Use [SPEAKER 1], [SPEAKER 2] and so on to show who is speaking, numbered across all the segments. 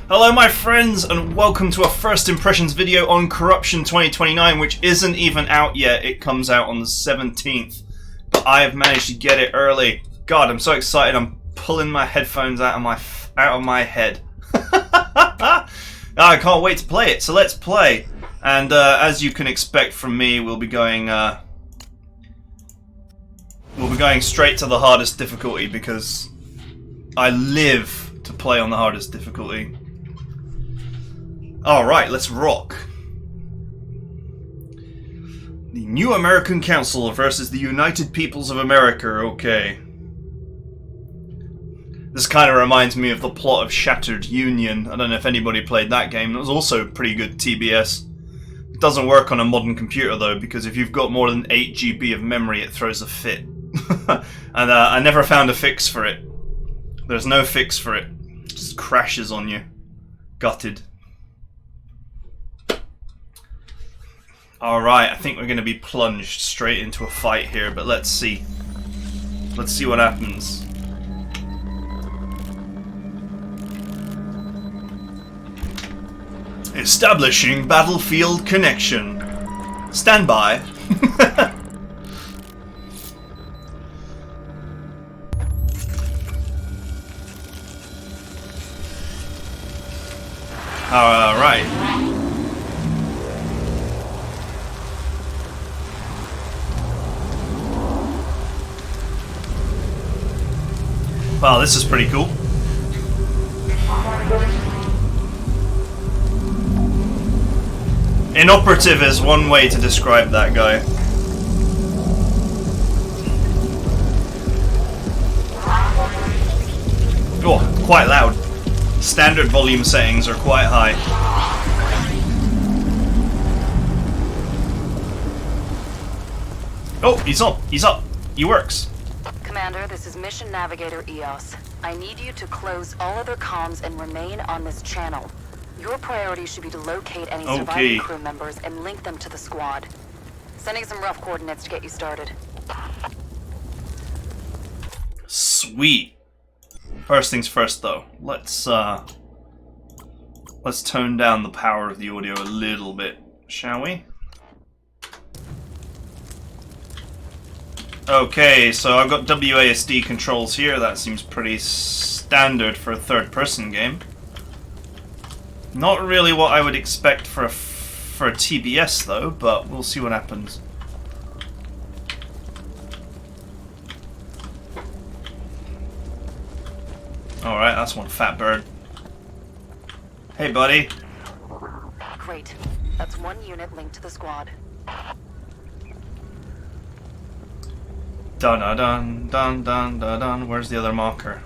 [SPEAKER 1] Hello my friends and welcome to a first impressions video on Corruption 2029, which isn't even out yet. It comes out on the 17th, but I have managed to get it early. God, I'm so excited. I'm pulling my headphones out of my head. I can't wait to play it, so let's play. And as you can expect from me, we'll be going straight to the hardest difficulty because I live to play on the hardest difficulty. Alright, let's rock. The New American Council versus the United Peoples of America, okay. This kind of reminds me of the plot of Shattered Union. I don't know if anybody played that game. It was also pretty good TBS. It doesn't work on a modern computer though, because if you've got more than 8 GB of memory it throws a fit. And I never found a fix for it. There's no fix for it. It just crashes on you. Gutted. Alright, I think we're going to be plunged straight into a fight here, but let's see. Let's see what happens. Establishing battlefield connection. Stand by. Alright. Wow, this is pretty cool. Inoperative is one way to describe that guy. Oh, quite loud. Standard volume settings are quite high. Oh, he's up. He's up. He works.
[SPEAKER 2] Commander, this is Mission Navigator EOS. I need you to close all other comms and remain on this channel. Your priority should be to locate any surviving crew members and link them to the squad. Sending some rough coordinates to get you started.
[SPEAKER 1] Sweet. First things first though, let's tone down the power of the audio a little bit, shall we? Okay, so I've got WASD controls here. That seems pretty standard for a third-person game. Not really what I would expect for a TBS though, but we'll see what happens. Alright, that's one fat bird. Hey buddy.
[SPEAKER 2] Great. That's one unit linked to the squad.
[SPEAKER 1] Dun dun dun dun dun dun. Where's the other marker?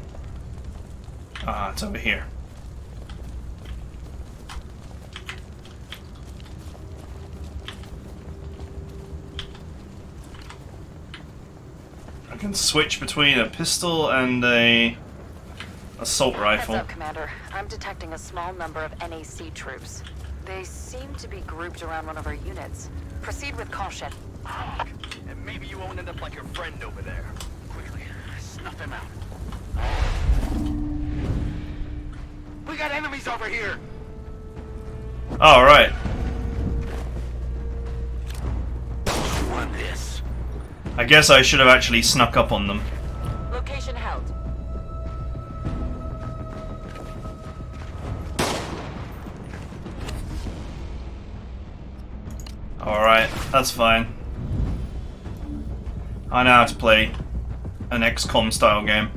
[SPEAKER 1] Ah, it's over here. I can switch between a pistol and a assault rifle.
[SPEAKER 2] Heads up, Commander. I'm detecting a small number of NAC troops. They seem to be grouped around one of our units. Proceed with caution.
[SPEAKER 3] And maybe you won't end up like your friend over there. Quickly, snuff him out. We got enemies over here!
[SPEAKER 1] Alright.
[SPEAKER 3] Want this?
[SPEAKER 1] I guess I should have actually snuck up on them.
[SPEAKER 2] Location held.
[SPEAKER 1] Alright, that's fine. I know how to play an XCOM style game.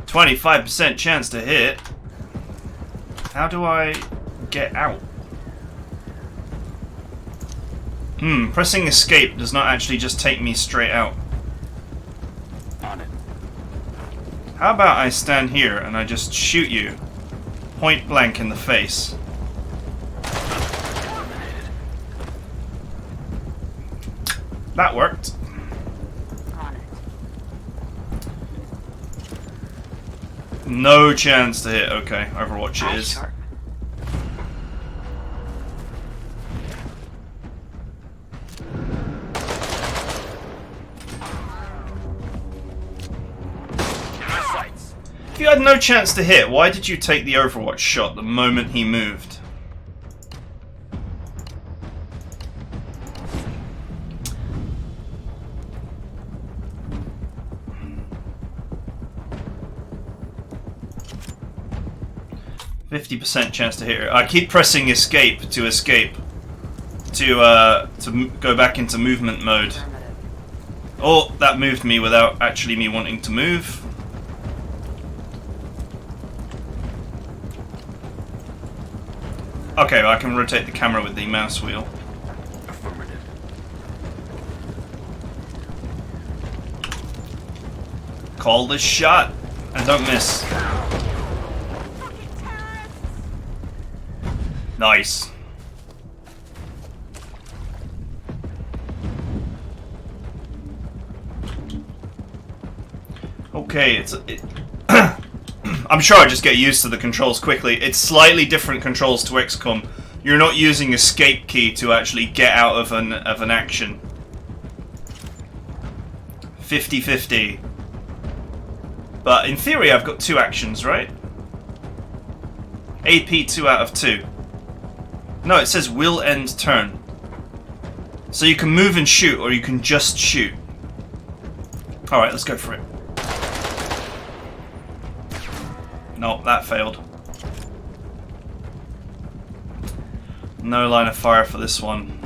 [SPEAKER 1] 25% chance to hit. How do I get out? Pressing escape does not actually just take me straight out.
[SPEAKER 3] On it.
[SPEAKER 1] How about I stand here and I just shoot you point blank in the face? That worked.
[SPEAKER 2] On it.
[SPEAKER 1] No chance to hit. Okay, Overwatch it is.
[SPEAKER 2] Sharp.
[SPEAKER 1] If you had no chance to hit, why did you take the Overwatch shot the moment he moved? %50 chance to hit her. I keep pressing escape to go back into movement mode. Oh, that moved me without actually me wanting to move. Okay, well, I can rotate the camera with the mouse wheel.
[SPEAKER 3] Affirmative.
[SPEAKER 1] Call this shot and don't miss. Nice. Okay, I'm sure I just get used to the controls quickly. It's slightly different controls to XCOM. You're not using escape key to actually get out of an action. 50-50. But in theory, I've got 2 actions, right? AP 2 out of 2. No, it says will end turn. So you can move and shoot, or you can just shoot. Alright, let's go for it. Nope, that failed. No line of fire for this one.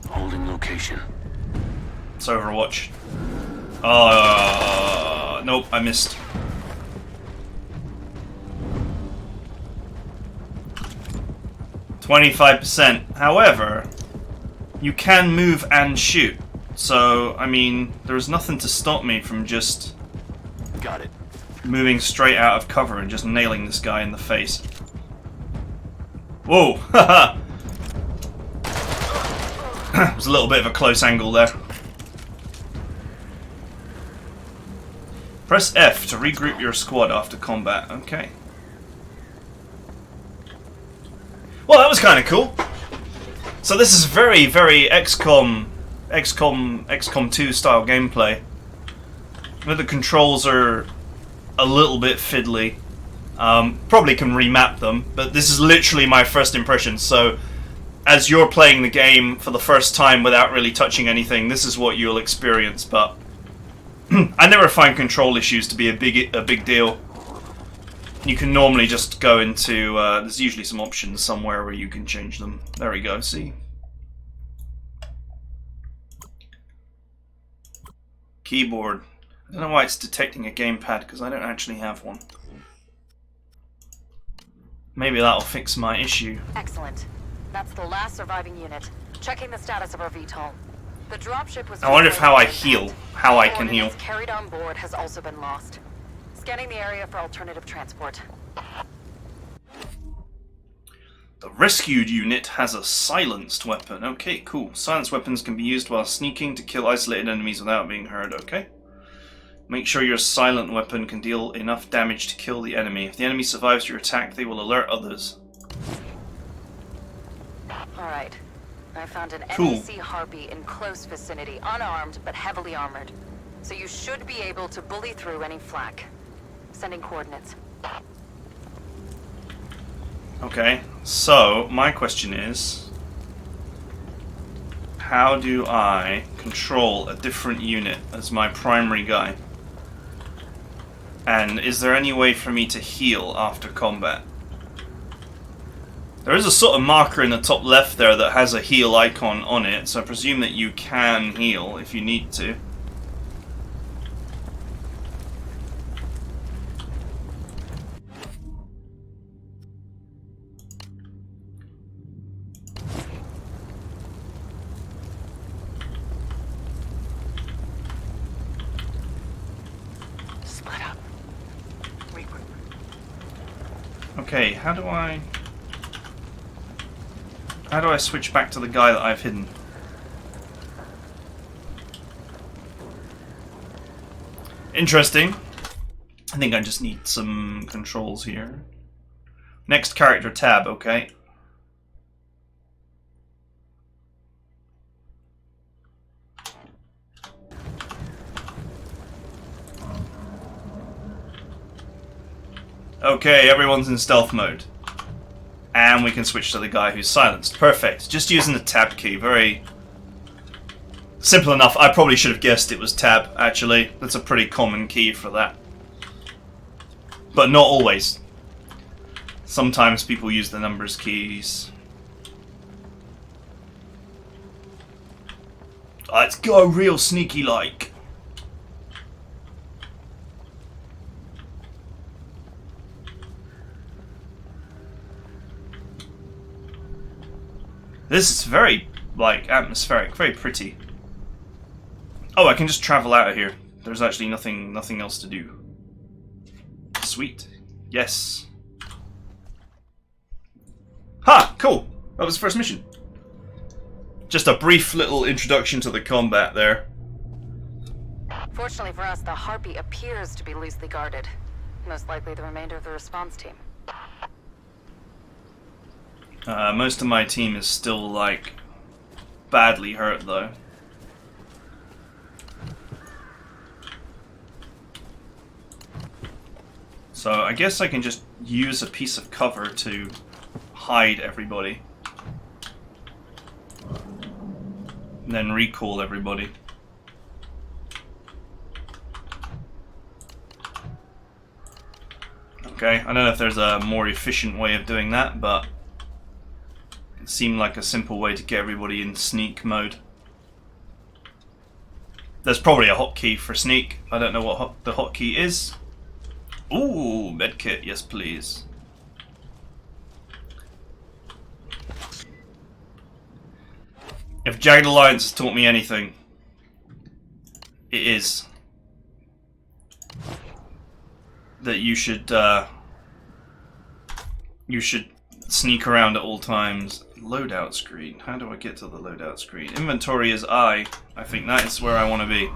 [SPEAKER 3] Holding location.
[SPEAKER 1] It's Overwatch. Nope, I missed. %25%. However, you can move and shoot. So, I mean, there's nothing to stop me from just
[SPEAKER 3] Got it.
[SPEAKER 1] moving straight out of cover and just nailing this guy in the face. Whoa! Haha! It was a little bit of a close angle there. Press F to regroup your squad after combat. Okay. Well, that was kind of cool. So this is very, very XCOM 2 style gameplay. But the controls are a little bit fiddly. Probably can remap them, but this is literally my first impression. So, as you're playing the game for the first time without really touching anything, this is what you'll experience. But I never find control issues to be a big deal. You can normally just go into. There's usually some options somewhere where you can change them. There we go. See. Keyboard. I don't know why it's detecting a gamepad, because I don't actually have one. Maybe that'll fix my issue.
[SPEAKER 2] Excellent. That's the last surviving unit. Checking the status of our VTOL. The dropship was.
[SPEAKER 1] I wonder if how I heal. How I can heal.
[SPEAKER 2] Carried on board has also been lost. Scanning the area for alternative transport.
[SPEAKER 1] The rescued unit has a silenced weapon. Okay, cool. Silenced weapons can be used while sneaking to kill isolated enemies without being heard. Okay. Make sure your silent weapon can deal enough damage to kill the enemy. If the enemy survives your attack, they will alert others.
[SPEAKER 2] Alright. I found an
[SPEAKER 1] Cool.
[SPEAKER 2] NAC Harpy in close vicinity, unarmed but heavily armored. So you should be able to bully through any flak. Sending coordinates.
[SPEAKER 1] Okay, so my question is, how do I control a different unit as my primary guy? And is there any way for me to heal after combat? There is a sort of marker in the top left there that has a heal icon on it, so I presume that you can heal if you need to.
[SPEAKER 3] Split up. Regroup.
[SPEAKER 1] Okay, how do I switch back to the guy that I've hidden? Interesting. I think I just need some controls here. Next character tab, okay. Okay, everyone's in stealth mode. And we can switch to the guy who's silenced. Perfect. Just using the tab key. Very simple enough. I probably should have guessed it was tab, actually. That's a pretty common key for that. But not always. Sometimes people use the numbers keys. Let's go real sneaky like. This is very, like, atmospheric, very pretty. Oh, I can just travel out of here. There's actually nothing else to do. Sweet. Yes. Ha! Cool. That was the first mission. Just a brief little introduction to the combat there.
[SPEAKER 2] Fortunately for us, the Harpy appears to be loosely guarded. Most likely the remainder of the response team.
[SPEAKER 1] Most of my team is still, like, badly hurt, though. So I guess I can just use a piece of cover to hide everybody. And then recall everybody. Okay, I don't know if there's a more efficient way of doing that, but it seemed like a simple way to get everybody in sneak mode. There's probably a hotkey for sneak. I don't know what the hotkey is. Ooh, medkit, yes please. If Jagged Alliance has taught me anything, it is that you should sneak around at all times. Loadout screen. How do I get to the loadout screen? Inventory is I. I think that is where I want to be.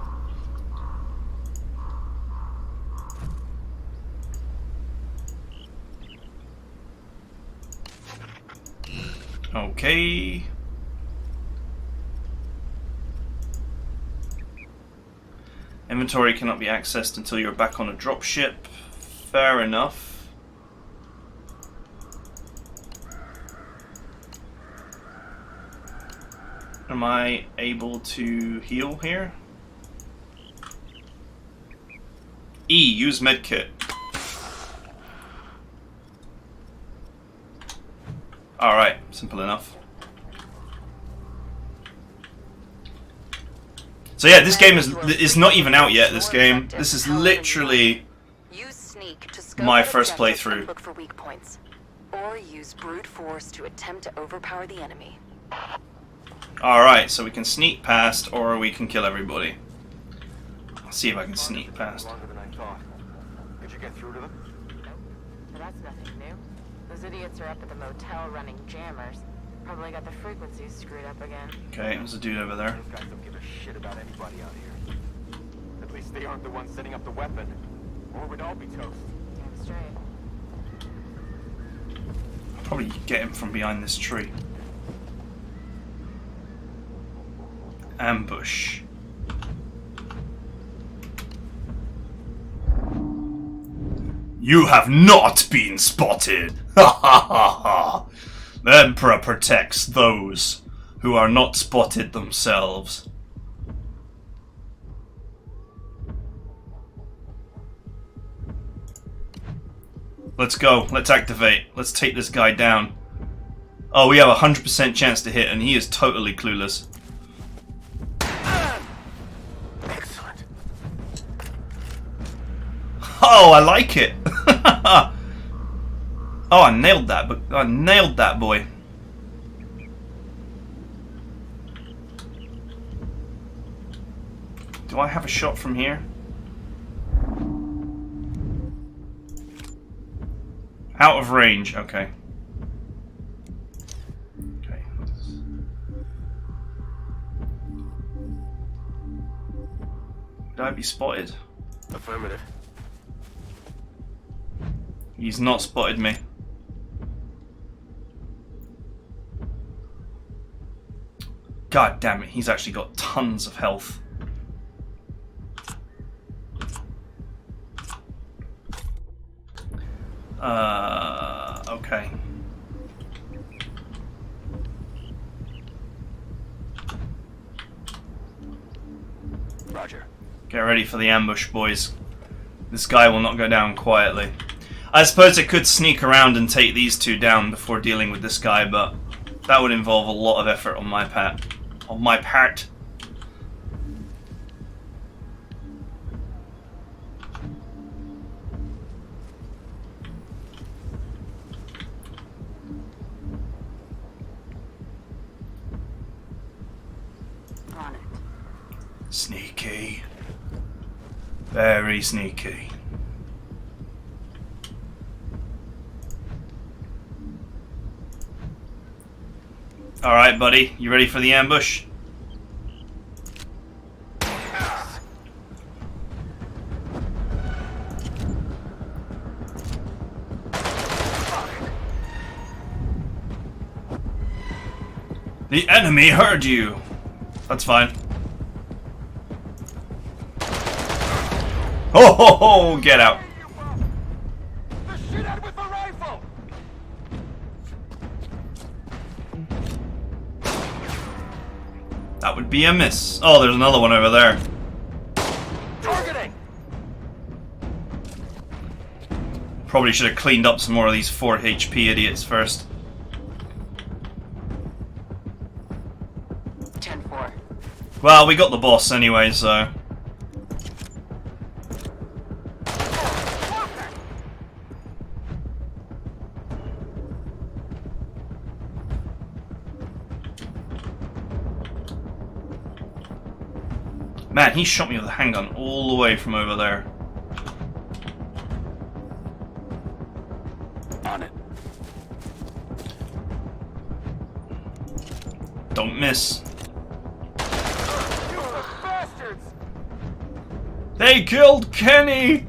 [SPEAKER 1] Okay. Inventory cannot be accessed until you're back on a dropship. Fair enough. Am I able to heal here? E, use medkit. Alright, simple enough. So yeah, this game is not even out yet, this game. This is literally my first playthrough.
[SPEAKER 2] Look for weak points, or use brute force to attempt to overpower the enemy.
[SPEAKER 1] Alright, so we can sneak past, or we can kill everybody. I'll see if I can sneak past.
[SPEAKER 3] Longer than I thought. Did you get through to them?
[SPEAKER 2] Nope. But that's nothing new. Those idiots are up at the motel running jammers. Probably got the frequencies screwed up again.
[SPEAKER 1] Okay, there's a dude over there.
[SPEAKER 3] Those guys don't give a shit about anybody out here. At least they aren't the ones setting up the weapon. Or we'd all be toast.
[SPEAKER 2] Damn straight.
[SPEAKER 1] I'll probably get him from behind this tree. Ambush. You have not been spotted! Ha ha ha ha! The Emperor protects those who are not spotted themselves. Let's go. Let's activate. Let's take this guy down. Oh, we have a 100% chance to hit, and he is totally clueless.
[SPEAKER 3] Excellent.
[SPEAKER 1] Oh, I like it. Oh, I nailed that. But I nailed that boy. Do I have a shot from here? Out of range. Okay. Okay. Would I be spotted?
[SPEAKER 3] Affirmative.
[SPEAKER 1] He's not spotted me. God damn it, he's actually got tons of health. Okay.
[SPEAKER 3] Roger.
[SPEAKER 1] Get ready for the ambush, boys. This guy will not go down quietly. I suppose it could sneak around and take these two down before dealing with this guy, but that would involve a lot of effort on my part. On my part.
[SPEAKER 2] On it.
[SPEAKER 1] Sneaky. Very sneaky. Alright, buddy. You ready for the ambush? The enemy heard you! That's fine. Ho ho ho! Get out.
[SPEAKER 3] The shithead with the rifle!
[SPEAKER 1] That would be a miss. Oh, there's another one over there.
[SPEAKER 3] Targeting!
[SPEAKER 1] Probably should have cleaned up some more of these 4 HP idiots first.
[SPEAKER 2] 10-4.
[SPEAKER 1] Well, we got the boss anyway, so... Man, he shot me with a handgun all the way from over there.
[SPEAKER 3] On it.
[SPEAKER 1] Don't miss.
[SPEAKER 3] You bastards!
[SPEAKER 1] They killed Kenny!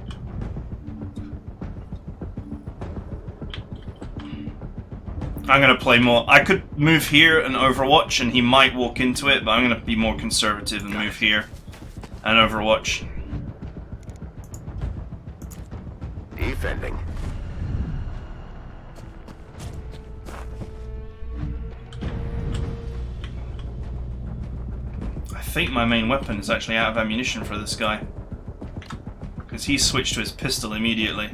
[SPEAKER 1] I'm gonna play more. I could move here and Overwatch and he might walk into it, but I'm gonna be more conservative and move here and Overwatch.
[SPEAKER 3] Defending.
[SPEAKER 1] I think my main weapon is actually out of ammunition for this guy. Because he switched to his pistol immediately.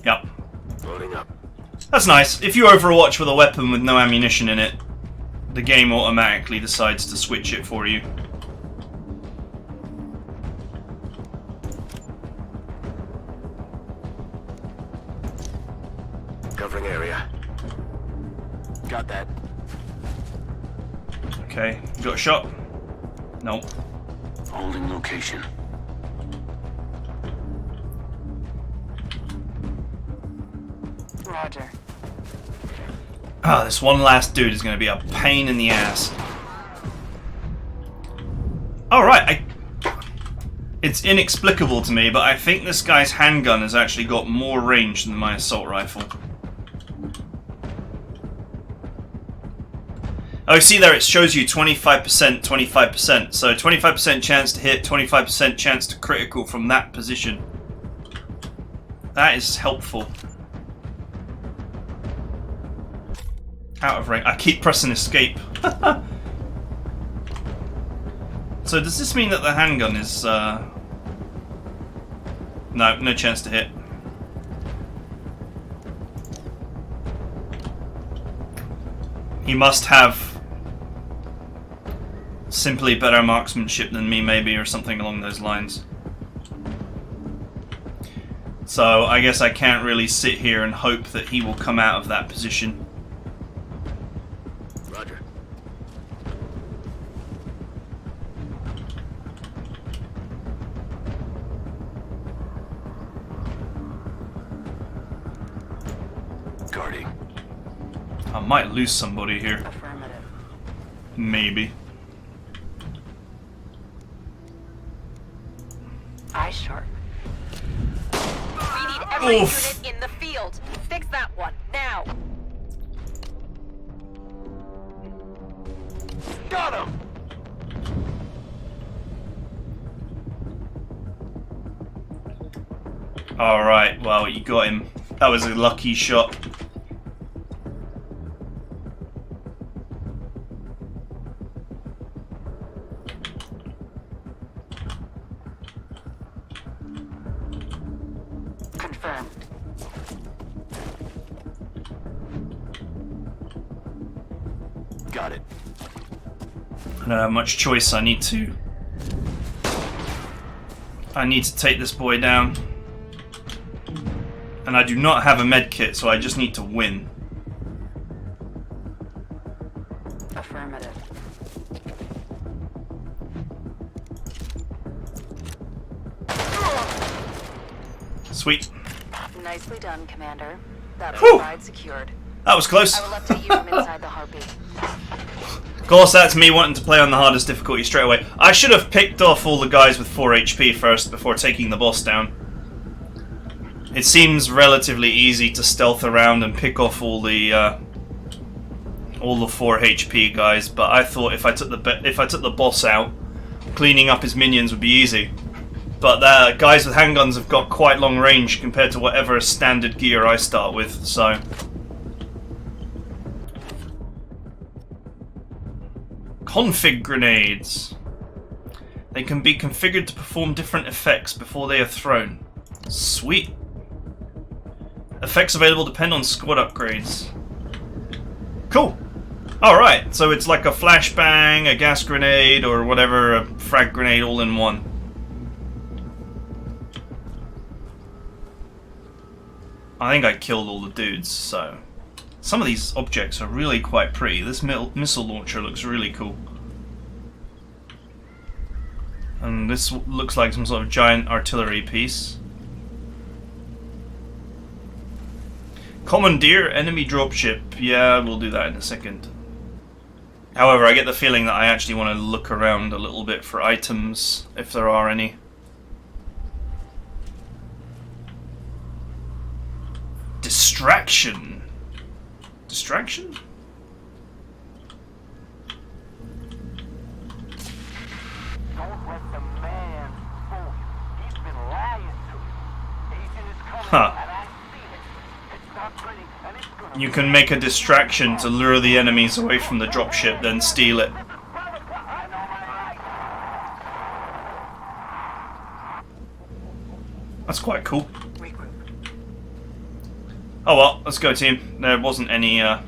[SPEAKER 1] Yep.
[SPEAKER 3] Loading up.
[SPEAKER 1] That's nice. If you Overwatch with a weapon with no ammunition in it, the game automatically decides to switch it for you.
[SPEAKER 3] Covering area. Got that.
[SPEAKER 1] Okay, you got a shot? No.
[SPEAKER 3] Holding location.
[SPEAKER 2] Roger.
[SPEAKER 1] Ah, this one last dude is going to be a pain in the ass. Alright, it's inexplicable to me, but I think this guy's handgun has actually got more range than my assault rifle. Oh, see there, it shows you 25%, 25%. So 25% chance to hit, 25% chance to critical from that position. That is helpful. Out of range. I keep pressing escape. So does this mean that the handgun is... No, no chance to hit. He must have simply better marksmanship than me, maybe, or something along those lines. So I guess I can't really sit here and hope that he will come out of that position.
[SPEAKER 3] Roger. Guarding.
[SPEAKER 1] I might lose somebody here.
[SPEAKER 2] Affirmative.
[SPEAKER 1] Maybe.
[SPEAKER 2] Eye sharp.
[SPEAKER 4] We need every
[SPEAKER 1] Oof.
[SPEAKER 4] unit in the field. Fix that one, now.
[SPEAKER 3] Got him!
[SPEAKER 1] Alright, well, you got him. That was a lucky shot.
[SPEAKER 2] Confirmed.
[SPEAKER 3] Got it.
[SPEAKER 1] I don't have much choice. I need to take this boy down. And I do not have a med kit, so I just need to win.
[SPEAKER 2] Affirmative.
[SPEAKER 1] Sweet.
[SPEAKER 2] Nicely done, Commander. That
[SPEAKER 1] Whew.
[SPEAKER 2] ride secured.
[SPEAKER 1] That was close.
[SPEAKER 2] I will update you from inside the Harpy.
[SPEAKER 1] Of course, that's me wanting to play on the hardest difficulty straight away. I should have picked off all the guys with 4 HP first before taking the boss down. It seems relatively easy to stealth around and pick off all the 4 HP guys, but I thought if I took the boss out, cleaning up his minions would be easy. But the guys with handguns have got quite long range compared to whatever standard gear I start with, so... Config grenades. They can be configured to perform different effects before they are thrown. Sweet. Effects available depend on squad upgrades. Cool. Alright, so it's like a flashbang, a gas grenade, or whatever, a frag grenade all in one. I think I killed all the dudes, so... Some of these objects are really quite pretty. This missile launcher looks really cool. And this looks like some sort of giant artillery piece. Commandeer enemy dropship. Yeah, we'll do that in a second. However, I get the feeling that I actually want to look around a little bit for items, if there are any. Distraction. Distraction?
[SPEAKER 3] Don't let the man fool you. He's been lying to you. Agent is coming,
[SPEAKER 1] Huh.
[SPEAKER 3] and I've seen it. It's not pretty, and it's gonna
[SPEAKER 1] You can make a distraction to lure the enemies away from the dropship, then steal it. That's quite cool. Oh well, let's go team. There wasn't any, there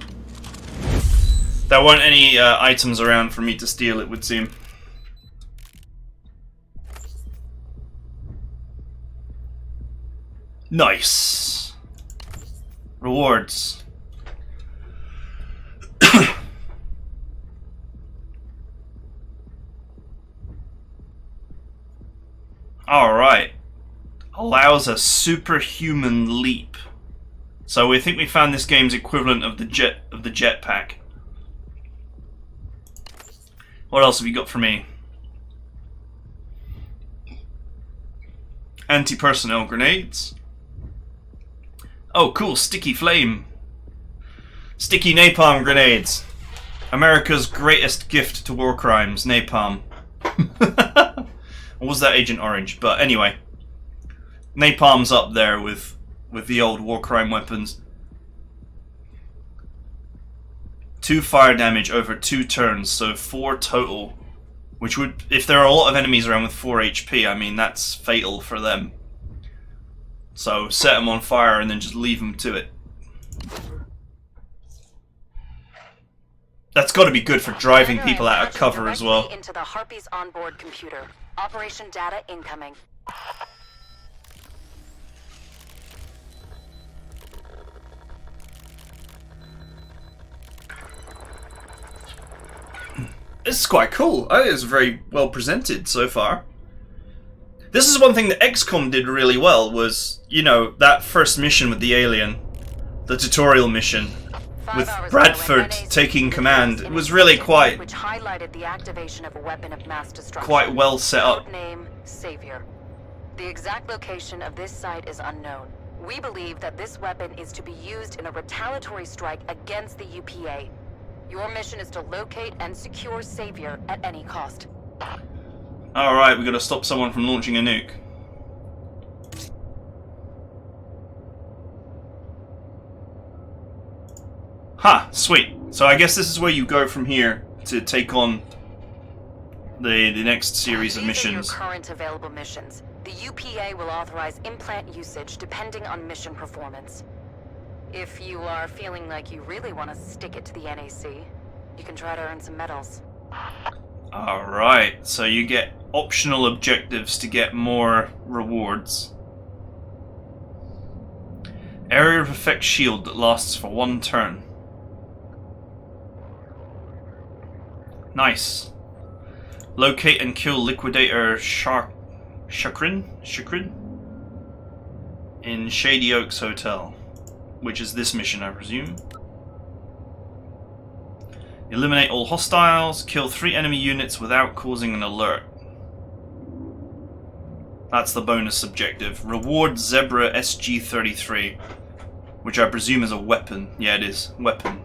[SPEAKER 1] weren't any items around for me to steal, it would seem. Nice. Rewards. Alright. Allows a superhuman leap. So we think we found this game's equivalent of the jetpack. What else have you got for me? Anti-personnel grenades. Oh, cool! Sticky flame. Sticky napalm grenades. America's greatest gift to war crimes, napalm. Or was that Agent Orange? But anyway, napalm's up there with the old war crime weapons. 2 fire damage over 2 turns, so 4 total. Which would, if there are a lot of enemies around with 4 HP, I mean, that's fatal for them. So set them on fire and then just leave them to it. That's got to be good for driving people out of cover as well.
[SPEAKER 2] Into the Harpy's onboard computer. Operation data incoming.
[SPEAKER 1] This is quite cool. I think it's very well presented so far. This is one thing that XCOM did really well, was, you know, that first mission with the alien, the tutorial mission, with Bradford taking command. It was really quite,
[SPEAKER 2] which highlighted the activation of a weapon of mass destruction.
[SPEAKER 1] quite well set up.
[SPEAKER 2] Name Savior. The exact location of this site is unknown. We believe that this weapon is to be used in a retaliatory strike against the UPA. Your mission is to locate and secure Savior at any cost.
[SPEAKER 1] Alright, we gotta stop someone from launching a nuke. Sweet. So I guess this is where you go from here to take on the next series of missions.
[SPEAKER 2] These are your current available missions. The UPA will authorize implant usage depending on mission performance. If you are feeling like you really want to stick it to the NAC, you can try to earn some medals.
[SPEAKER 1] Alright, so you get optional objectives to get more rewards. Area of effect shield that lasts for 1 turn. Nice. Locate and kill Liquidator Chakrin in Shady Oaks Hotel, which is this mission, I presume. Eliminate all hostiles, kill 3 enemy units without causing an alert. That's the bonus objective. Reward Zebra SG-33, which I presume is a weapon. Yeah, it is. Weapon.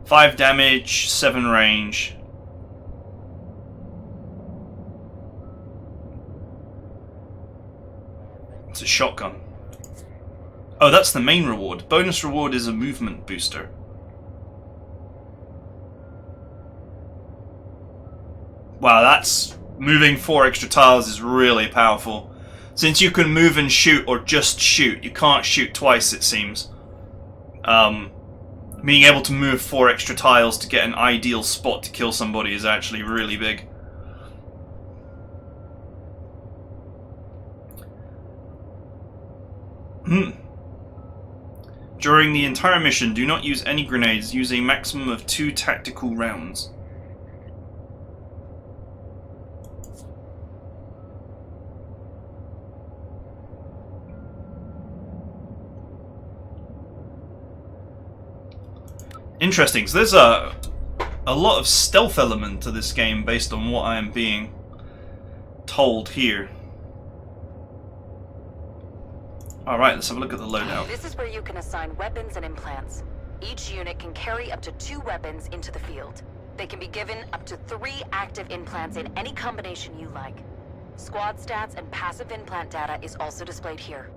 [SPEAKER 1] 5 damage, 7 range. It's a shotgun. Oh, that's the main reward. Bonus reward is a movement booster. Wow, that's... moving 4 extra tiles is really powerful. Since you can move and shoot, or just shoot, you can't shoot twice, it seems. Being able to move 4 extra tiles to get an ideal spot to kill somebody is actually really big. During the entire mission, do not use any grenades. Use a maximum of 2 tactical rounds. Interesting. So there's a lot of stealth element to this game based on what I am being told here. Alright, let's have a look at the loadout.
[SPEAKER 2] This is where you can assign weapons and implants. Each unit can carry up to 2 weapons into the field. They can be given up to 3 active implants in any combination you like. Squad stats and passive implant data is also displayed here.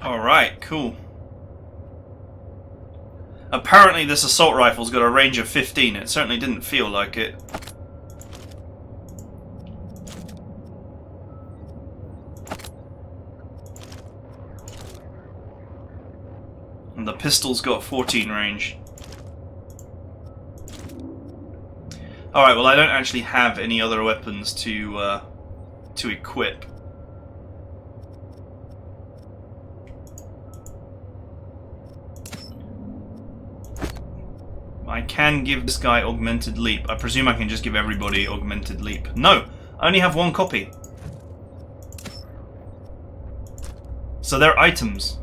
[SPEAKER 1] Alright, cool. Apparently this assault rifle's got a range of 15. It certainly didn't feel like it. And the pistol's got 14 range. Alright, well I don't actually have any other weapons to equip. I can give this guy Augmented Leap. I presume I can just give everybody Augmented Leap. No! I only have 1 copy. So they're items.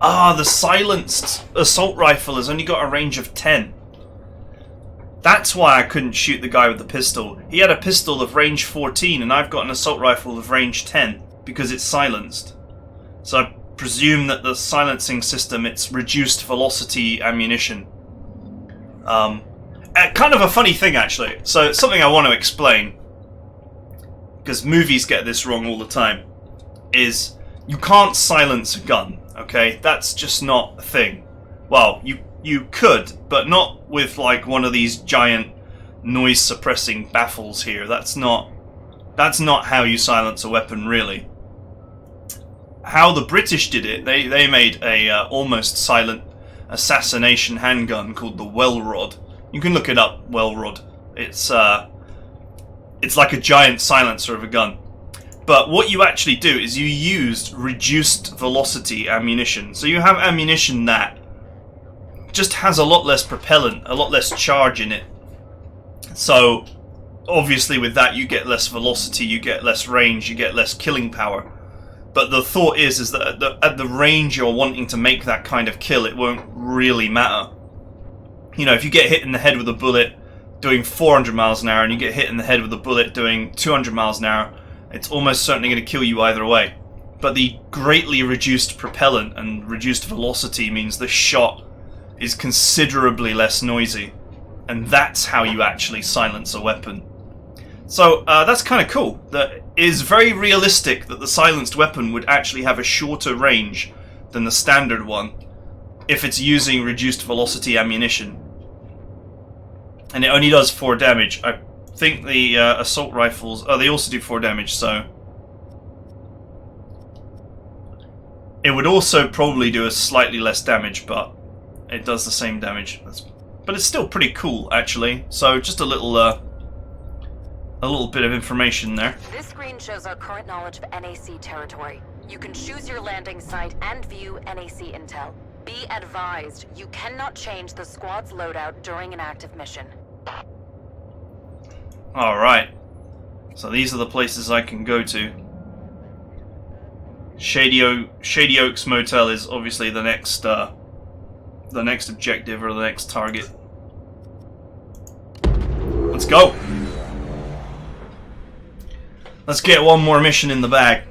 [SPEAKER 1] Ah, the silenced assault rifle has only got a range of 10. That's why I couldn't shoot the guy with the pistol. He had a pistol of range 14 and I've got an assault rifle of range 10. Because it's silenced. So I presume that the silencing system, it's reduced velocity ammunition. Kind of a funny thing actually. So it's something I want to explain. Because movies get this wrong all the time. Is you can't silence a gun, okay? That's just not a thing. Well, you could, but not with like one of these giant noise suppressing baffles here. That's not how you silence a weapon, really. How the British did it, they made a almost silent assassination handgun called the Well Rod. You can look it up, Well Rod. It's like a giant silencer of a gun. But what you actually do is you used reduced velocity ammunition. So you have ammunition that just has a lot less propellant, a lot less charge in it. So obviously with that you get less velocity, you get less range, you get less killing power. But the thought is that at the range you're wanting to make that kind of kill, it won't really matter. You know, if you get hit in the head with a bullet doing 400 miles an hour and you get hit in the head with a bullet doing 200 miles an hour, it's almost certainly going to kill you either way. But the greatly reduced propellant and reduced velocity means the shot is considerably less noisy. And that's how you actually silence a weapon. So that's kind of cool. That is very realistic that the silenced weapon would actually have a shorter range than the standard one if it's using reduced velocity ammunition. And it only does 4 damage. I think the assault rifles... Oh, they also do 4 damage, so... It would also probably do a slightly less damage, but it does the same damage. But it's still pretty cool, actually. So just a little bit of information there.
[SPEAKER 2] This screen shows our current knowledge of NAC territory. You can choose your landing site and view NAC intel. Be advised, you cannot change the squad's loadout during an active mission.
[SPEAKER 1] Alright. So these are the places I can go to. Shady Oaks Motel is obviously the next objective or the next target. Let's go. Let's get one more mission in the bag.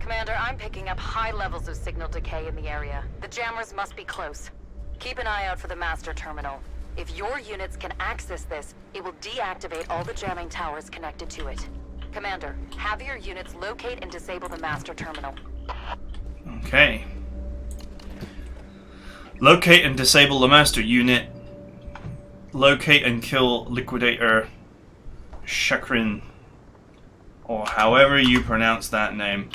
[SPEAKER 2] Commander, I'm picking up high levels of signal decay in the area. The jammers must be close. Keep an eye out for the master terminal. If your units can access this, it will deactivate all the jamming towers connected to it. Commander, have your units locate and disable the master terminal.
[SPEAKER 1] Okay. Locate and disable the master unit. Locate and kill Liquidator Chakrin, or however you pronounce that name.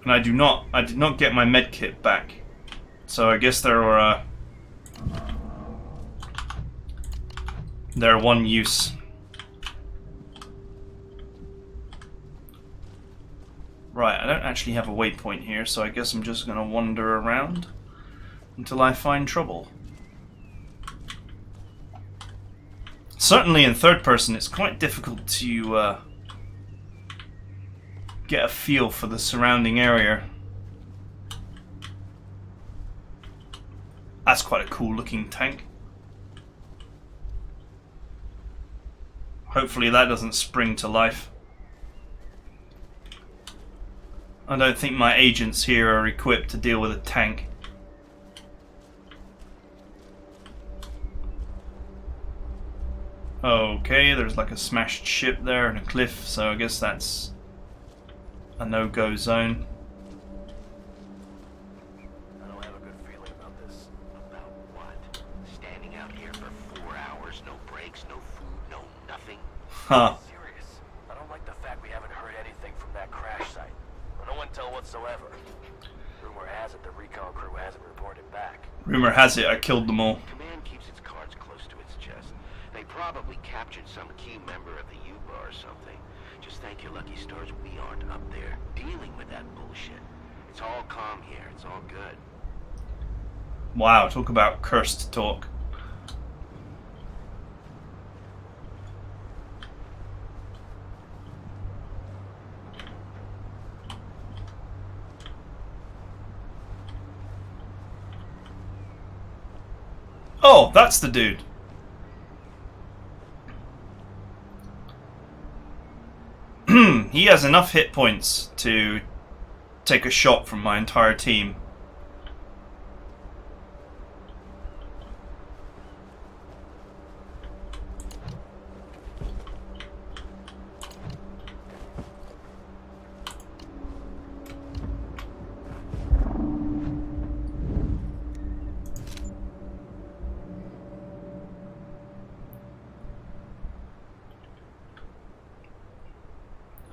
[SPEAKER 1] And I did not get my med kit back, so I guess they're one use. Right, I don't actually have a waypoint here, so I guess I'm just gonna wander around until I find trouble. Certainly in third person it's quite difficult to get a feel for the surrounding area. That's quite a cool looking tank. Hopefully that doesn't spring to life. I don't think my agents here are equipped to deal with a tank. Okay, there's like a smashed ship there and a cliff, so I guess that's a no-go zone.
[SPEAKER 3] I don't have a good feeling about this. About what? Standing out here for 4 hours, no breaks, no food, no nothing.
[SPEAKER 1] Huh.
[SPEAKER 3] Serious. I don't like the fact we haven't heard anything from that crash site. No intel whatsoever. Rumor has it the recon crew hasn't reported back.
[SPEAKER 1] Rumor has it I killed them all.
[SPEAKER 5] Command keeps its cards close to its chest. They probably captured some key member of the U-Bar or something. Just thank your lucky stars we aren't up there dealing with that bullshit. It's all calm here. It's all good.
[SPEAKER 1] Wow, talk about cursed talk. Oh, that's the dude. He has enough hit points to take a shot from my entire team.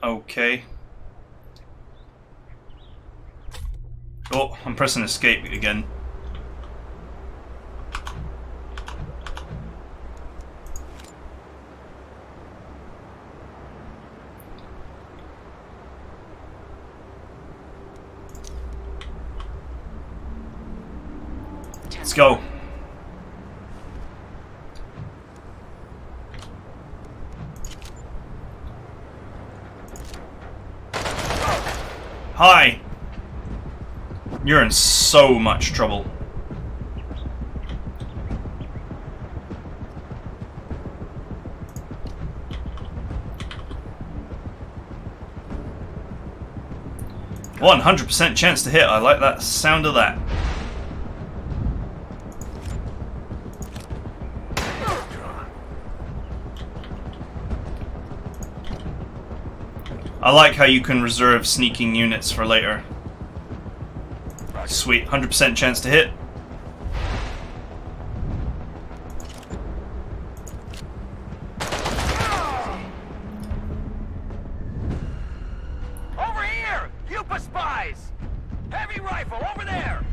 [SPEAKER 1] Okay. Oh, I'm pressing escape again. Let's go. Hi! You're in so much trouble. 100% chance to hit. I like that sound of that. I like how you can reserve sneaking units for later. Sweet, 100% chance to hit.
[SPEAKER 3] Over here! Yupa spies! Heavy rifle, over there!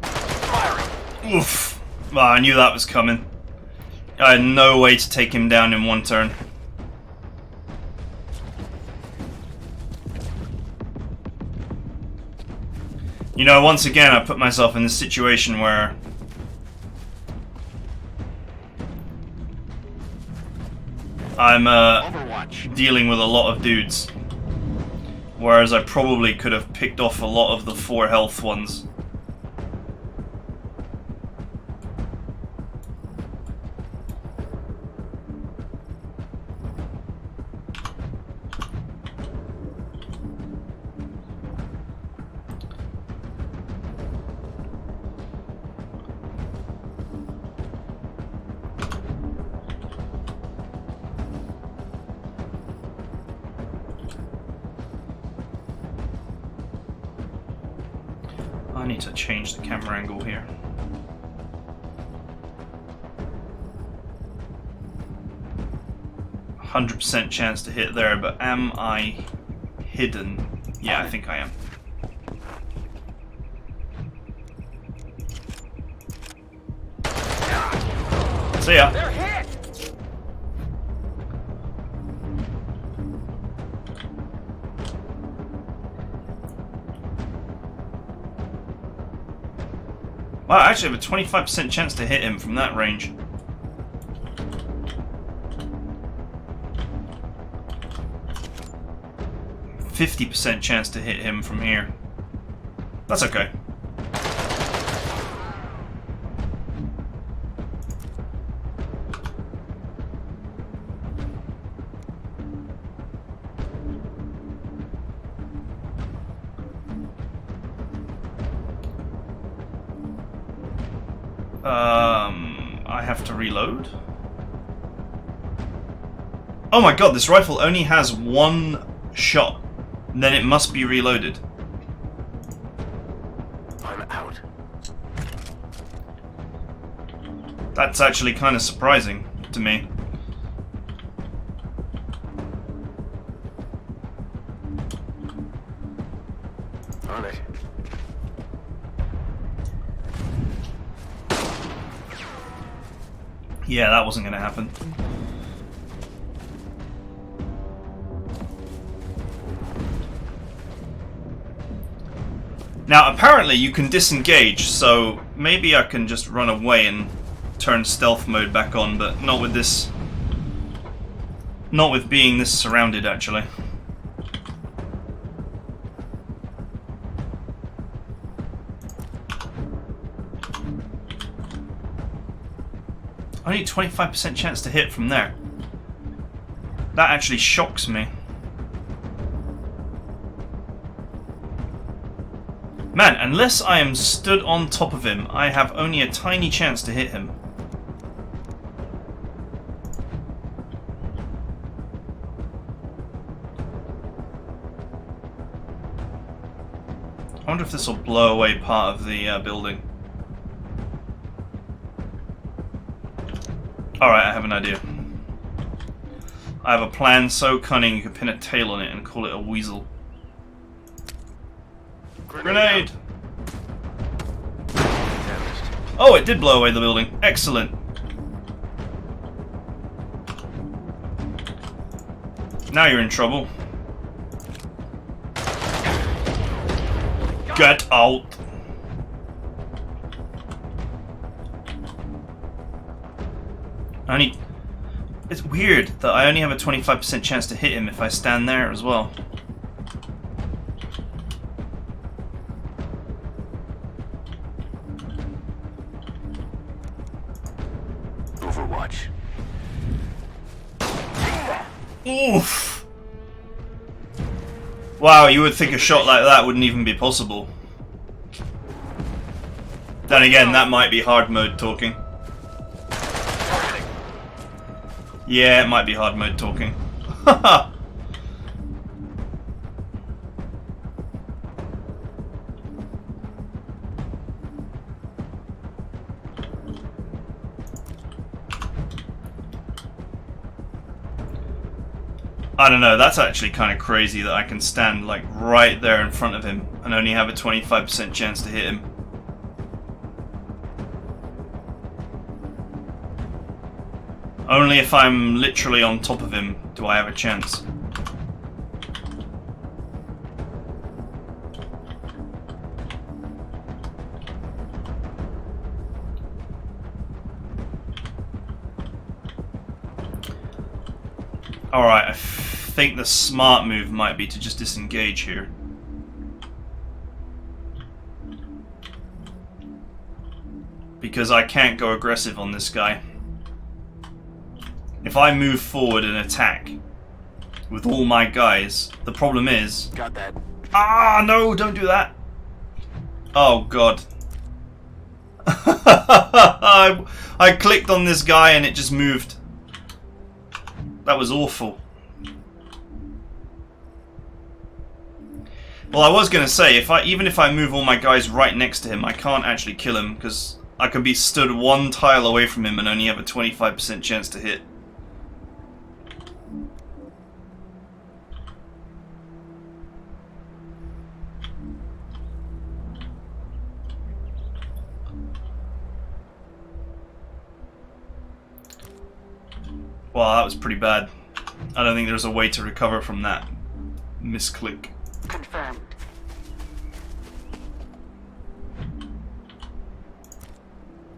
[SPEAKER 3] Firing!
[SPEAKER 1] Oof. Well, I knew that was coming. I had no way to take him down in one turn. You know, once again, I put myself in this situation where I'm dealing with a lot of dudes, whereas I probably could have picked off a lot of the 4 health ones. I need to change the camera angle here. %100% chance to hit there, but am I hidden? Yeah, I think I am. See ya.
[SPEAKER 3] They're hit!
[SPEAKER 1] Wow, I actually have a 25% chance to hit him from that range. %50 chance to hit him from here. That's okay. I have to reload. Oh my god, this rifle only has 1 shot. Then it must be reloaded.
[SPEAKER 5] I'm out.
[SPEAKER 1] That's actually kind of surprising to me.
[SPEAKER 5] On it.
[SPEAKER 1] Yeah, that wasn't going to happen. Now, apparently you can disengage, so maybe I can just run away and turn stealth mode back on, but not with this... Not with being this surrounded, actually. Only 25% chance to hit from there. That actually shocks me. Man, unless I am stood on top of him, I have only a tiny chance to hit him. I wonder if this will blow away part of the building. Alright, I have an idea. I have a plan so cunning you could pin a tail on it and call it a weasel. Grenade! Oh, it did blow away the building. Excellent. Now you're in trouble. Get out! It's weird that I only have a 25% chance to hit him if I stand there as well.
[SPEAKER 5] Overwatch.
[SPEAKER 1] Oof! Wow, you would think a shot like that wouldn't even be possible. Then again, that might be hard mode talking. Yeah, it might be hard mode talking. Haha! I don't know, that's actually kind of crazy that I can stand like right there in front of him and only have a 25% chance to hit him. Only if I'm literally on top of him do I have a chance. Alright, I think the smart move might be to just disengage here. Because I can't go aggressive on this guy. If I move forward and attack with all my guys, the problem is...
[SPEAKER 3] Got that.
[SPEAKER 1] Ah, no, don't do that. Oh, God. I clicked on this guy and it just moved. That was awful. Well, I was going to say, even if I move all my guys right next to him, I can't actually kill him, because I could be stood one tile away from him and only have a 25% chance to hit. Wow, that was pretty bad. I don't think there's a way to recover from that misclick.
[SPEAKER 2] Confirmed.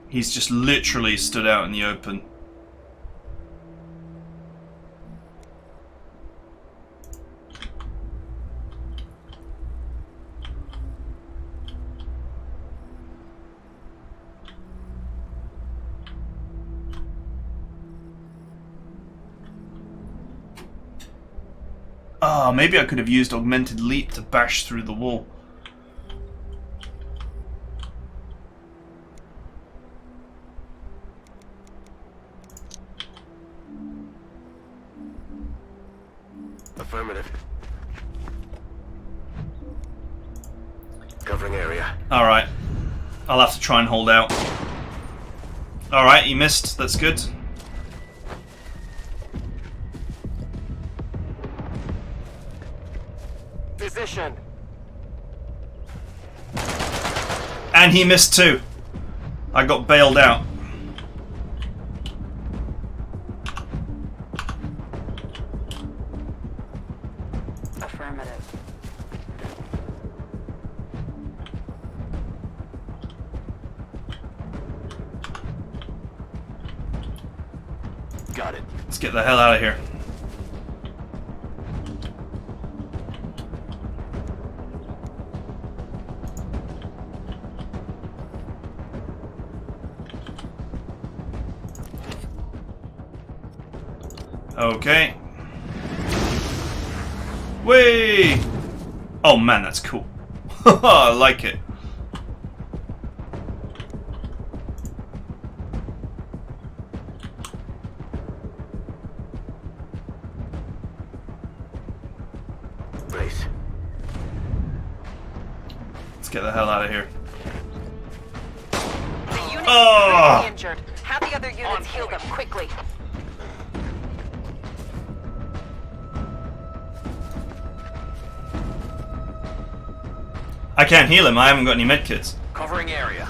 [SPEAKER 1] He's just literally stood out in the open. Ah, maybe I could have used Augmented Leap to bash through the wall.
[SPEAKER 5] Affirmative. Covering area.
[SPEAKER 1] Alright. I'll have to try and hold out. Alright, he missed. That's good.
[SPEAKER 3] Position.
[SPEAKER 1] And he missed too. I got bailed out.
[SPEAKER 2] Affirmative.
[SPEAKER 3] Got it.
[SPEAKER 1] Let's get the hell out of here. Okay. Whee! Oh man, that's cool. I like it.
[SPEAKER 5] Brace.
[SPEAKER 1] Let's get the hell out of here.
[SPEAKER 4] The unit
[SPEAKER 1] Oh!
[SPEAKER 4] is injured. Have the other units heal them quickly.
[SPEAKER 1] I can't heal him, I haven't got any medkits.
[SPEAKER 3] Covering area.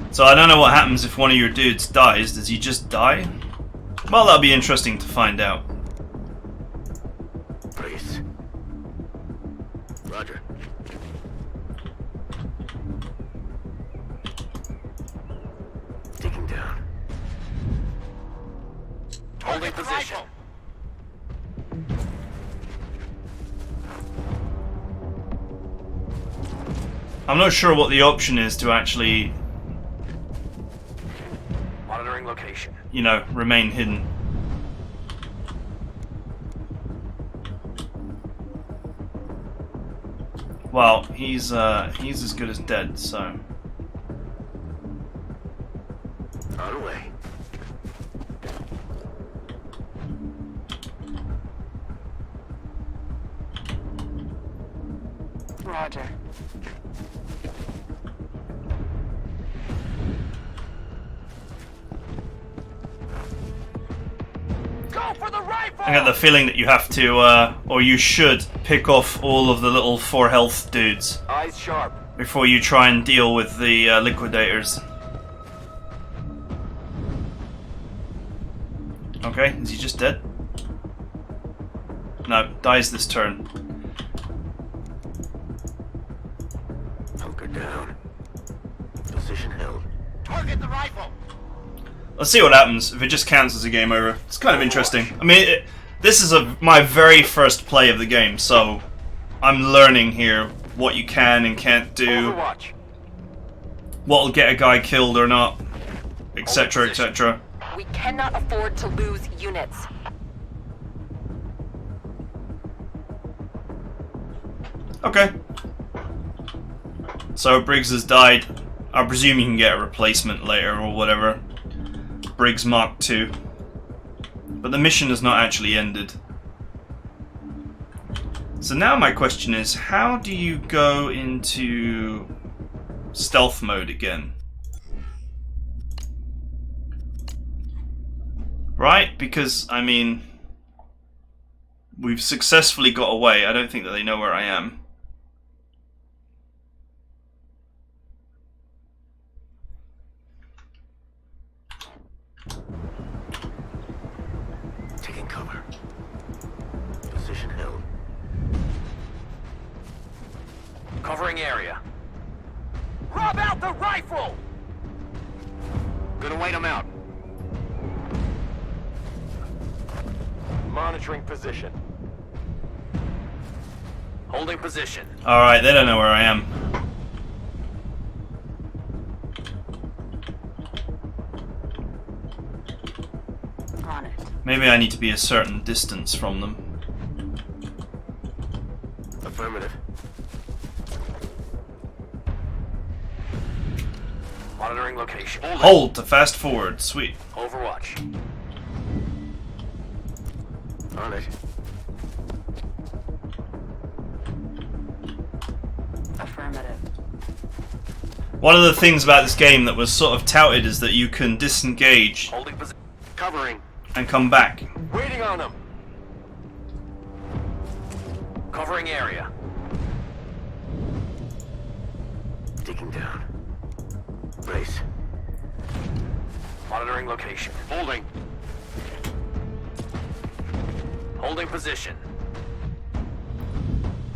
[SPEAKER 1] So I don't know what happens if one of your dudes dies. Does he just die? Well, that'll be interesting to find out.
[SPEAKER 5] Brace. Roger. Digging down.
[SPEAKER 3] Holding position.
[SPEAKER 1] I'm not sure what the option is to actually,
[SPEAKER 3] Monitoring location.
[SPEAKER 1] you know, remain hidden. Well, he's as good as dead, so.
[SPEAKER 5] On the way.
[SPEAKER 2] Roger.
[SPEAKER 3] Go for the rifle!
[SPEAKER 1] I got the feeling that you have to, or you should, pick off all of the little 4 health dudes
[SPEAKER 3] Eyes sharp.
[SPEAKER 1] before you try and deal with the liquidators. Okay, is he just dead? No, dies this turn.
[SPEAKER 5] Hunker down. Position held. Target the rifle!
[SPEAKER 1] Let's see what happens if it just counts as a game over. It's kind of interesting. I mean, this is my very first play of the game, so I'm learning here what you can and can't do,
[SPEAKER 3] Overwatch.
[SPEAKER 1] what'll get a guy killed or not, etc., etc.
[SPEAKER 2] We cannot afford to lose units.
[SPEAKER 1] Okay. So Briggs has died. I presume you can get a replacement later or whatever. Briggs Mark II. But the mission has not actually ended. So now my question is, how do you go into stealth mode again? Right? Because, I mean, we've successfully got away. I don't think that they know where I am.
[SPEAKER 5] Taking cover. Position held.
[SPEAKER 3] Covering area. Rob out the rifle!
[SPEAKER 5] Gonna wait him out.
[SPEAKER 3] Monitoring position. Holding position.
[SPEAKER 1] Alright, they don't know where I am.
[SPEAKER 2] On it.
[SPEAKER 1] Maybe I need to be a certain distance from them.
[SPEAKER 5] Affirmative.
[SPEAKER 3] Monitoring location.
[SPEAKER 1] Hold to fast forward. Sweet.
[SPEAKER 3] Overwatch.
[SPEAKER 5] On it.
[SPEAKER 2] Affirmative.
[SPEAKER 1] One of the things about this game that was sort of touted is that you can disengage
[SPEAKER 3] Holding position.
[SPEAKER 5] Covering.
[SPEAKER 1] and come back.
[SPEAKER 3] Waiting on him. Covering area.
[SPEAKER 5] Digging down. Brace.
[SPEAKER 3] Monitoring location. Holding. Holding position.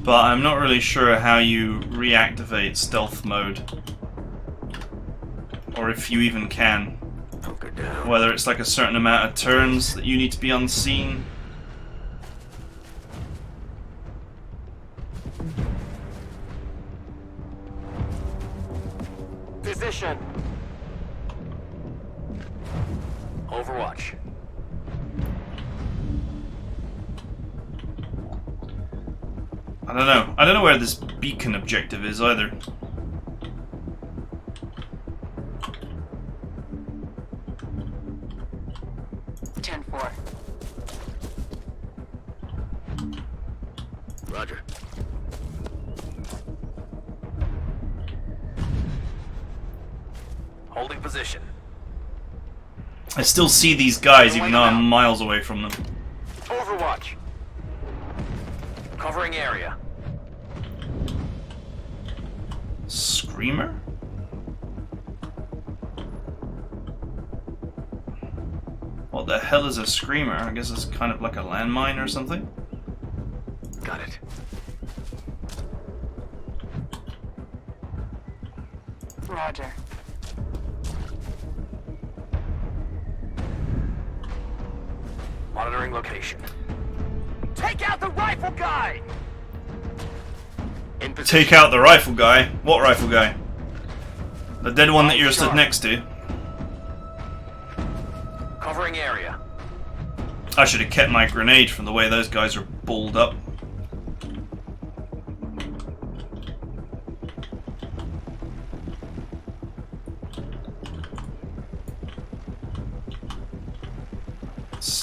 [SPEAKER 1] But I'm not really sure how you reactivate stealth mode. Or if you even can.
[SPEAKER 5] Hunker down.
[SPEAKER 1] Whether it's like a certain amount of turns that you need to be unseen.
[SPEAKER 3] Position. Overwatch.
[SPEAKER 1] I don't know. I don't know where this beacon objective is either.
[SPEAKER 2] Ten-4.
[SPEAKER 5] Roger.
[SPEAKER 3] Holding position.
[SPEAKER 1] I still see these guys even though I'm miles away from them.
[SPEAKER 3] Overwatch. Covering area.
[SPEAKER 1] Screamer? What the hell is a screamer? I guess it's kind of like a landmine or something.
[SPEAKER 5] Got it.
[SPEAKER 2] Roger.
[SPEAKER 3] Monitoring location. Take out the rifle guy!
[SPEAKER 5] In position.
[SPEAKER 1] Take out the rifle guy. What rifle guy? The dead one that you're stood next to.
[SPEAKER 3] Covering area.
[SPEAKER 1] I should have kept my grenade from the way those guys are balled up.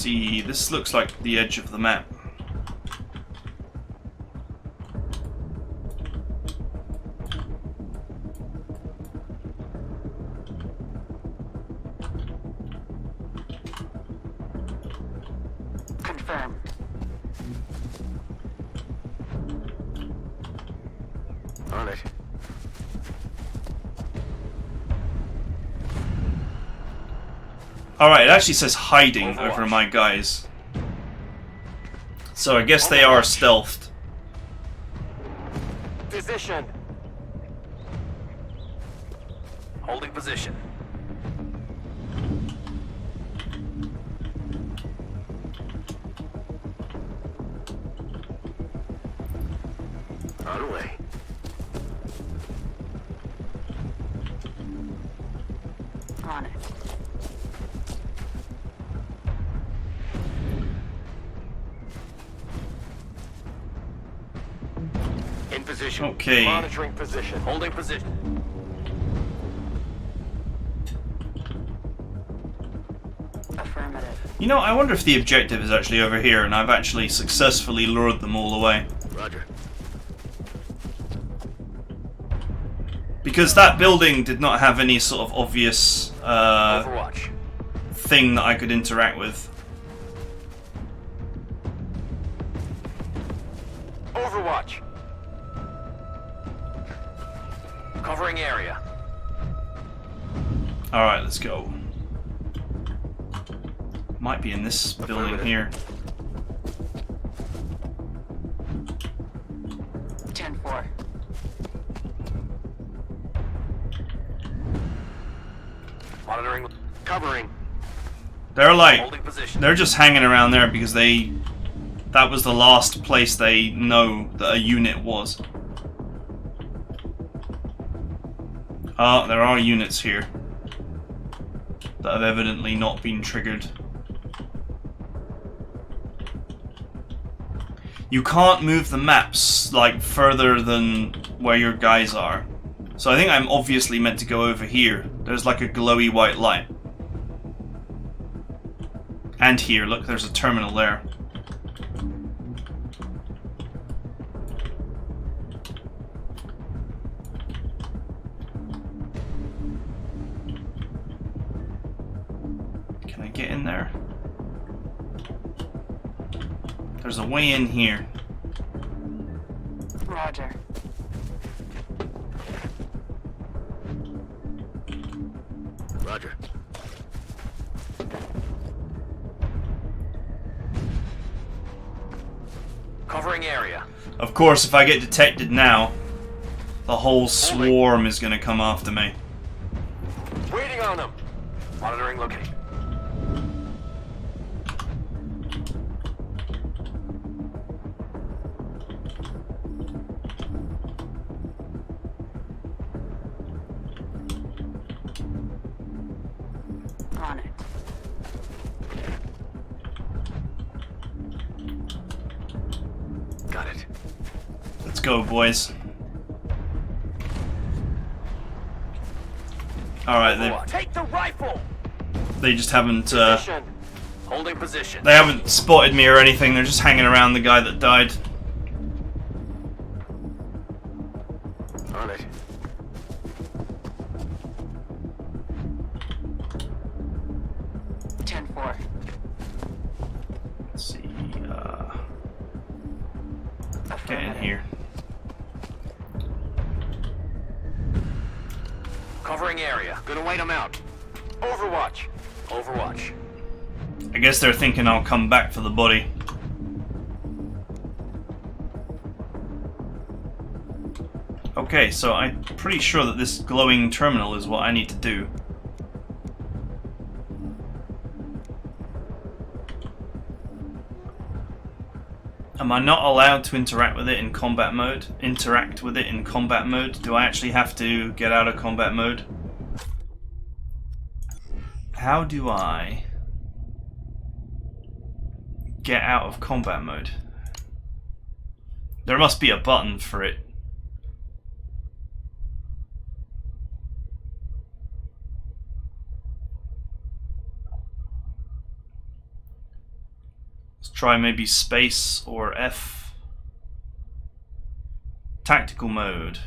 [SPEAKER 1] see, this looks like the edge of the map.
[SPEAKER 2] Confirmed.
[SPEAKER 5] On it.
[SPEAKER 1] Alright, it actually says hiding
[SPEAKER 3] Overwatch.
[SPEAKER 1] over my guys. So I guess they are stealthed.
[SPEAKER 3] Position. Holding position.
[SPEAKER 5] On way.
[SPEAKER 2] On it.
[SPEAKER 5] In position.
[SPEAKER 1] Okay.
[SPEAKER 3] Monitoring position. Holding position.
[SPEAKER 2] Affirmative.
[SPEAKER 1] You know, I wonder if the objective is actually over here and I've actually successfully lured them all away.
[SPEAKER 5] Roger.
[SPEAKER 1] Because that building did not have any sort of obvious
[SPEAKER 3] Overwatch.
[SPEAKER 1] thing that I could interact with.
[SPEAKER 3] Overwatch. Covering area.
[SPEAKER 1] Alright, let's go. Might be in this building here.
[SPEAKER 2] 10-4.
[SPEAKER 3] Monitoring.
[SPEAKER 5] Covering.
[SPEAKER 1] They're like,
[SPEAKER 3] Holding position.
[SPEAKER 1] they're just hanging around there because that was the last place they know that a unit was. Ah, there are units here that have evidently not been triggered. You can't move the maps like further than where your guys are. So I think I'm obviously meant to go over here. There's like a glowy white light. And here, look, there's a terminal there. Can I get in there? There's a way in here.
[SPEAKER 2] Roger.
[SPEAKER 5] Roger.
[SPEAKER 3] Covering area.
[SPEAKER 1] Of course, if I get detected now, the whole swarm is going to come after me.
[SPEAKER 3] Waiting on them. Monitoring location.
[SPEAKER 2] On it.
[SPEAKER 5] Got it.
[SPEAKER 1] Let's go, boys. Alright,
[SPEAKER 3] Take the rifle.
[SPEAKER 1] they just haven't
[SPEAKER 3] Position. Holding position.
[SPEAKER 1] they haven't spotted me or anything. They're just hanging around the guy that died.
[SPEAKER 5] On it.
[SPEAKER 1] Let's see. Get in here.
[SPEAKER 3] Covering area.
[SPEAKER 5] Gonna wait him out.
[SPEAKER 3] Overwatch. Overwatch.
[SPEAKER 1] I guess they're thinking I'll come back for the body. Okay, so I'm pretty sure that this glowing terminal is what I need to do. Am I not allowed to interact with it in combat mode? Interact with it in combat mode? Do I actually have to get out of combat mode? How do I get out of combat mode? There must be a button for it. Try maybe space or F. Tactical mode.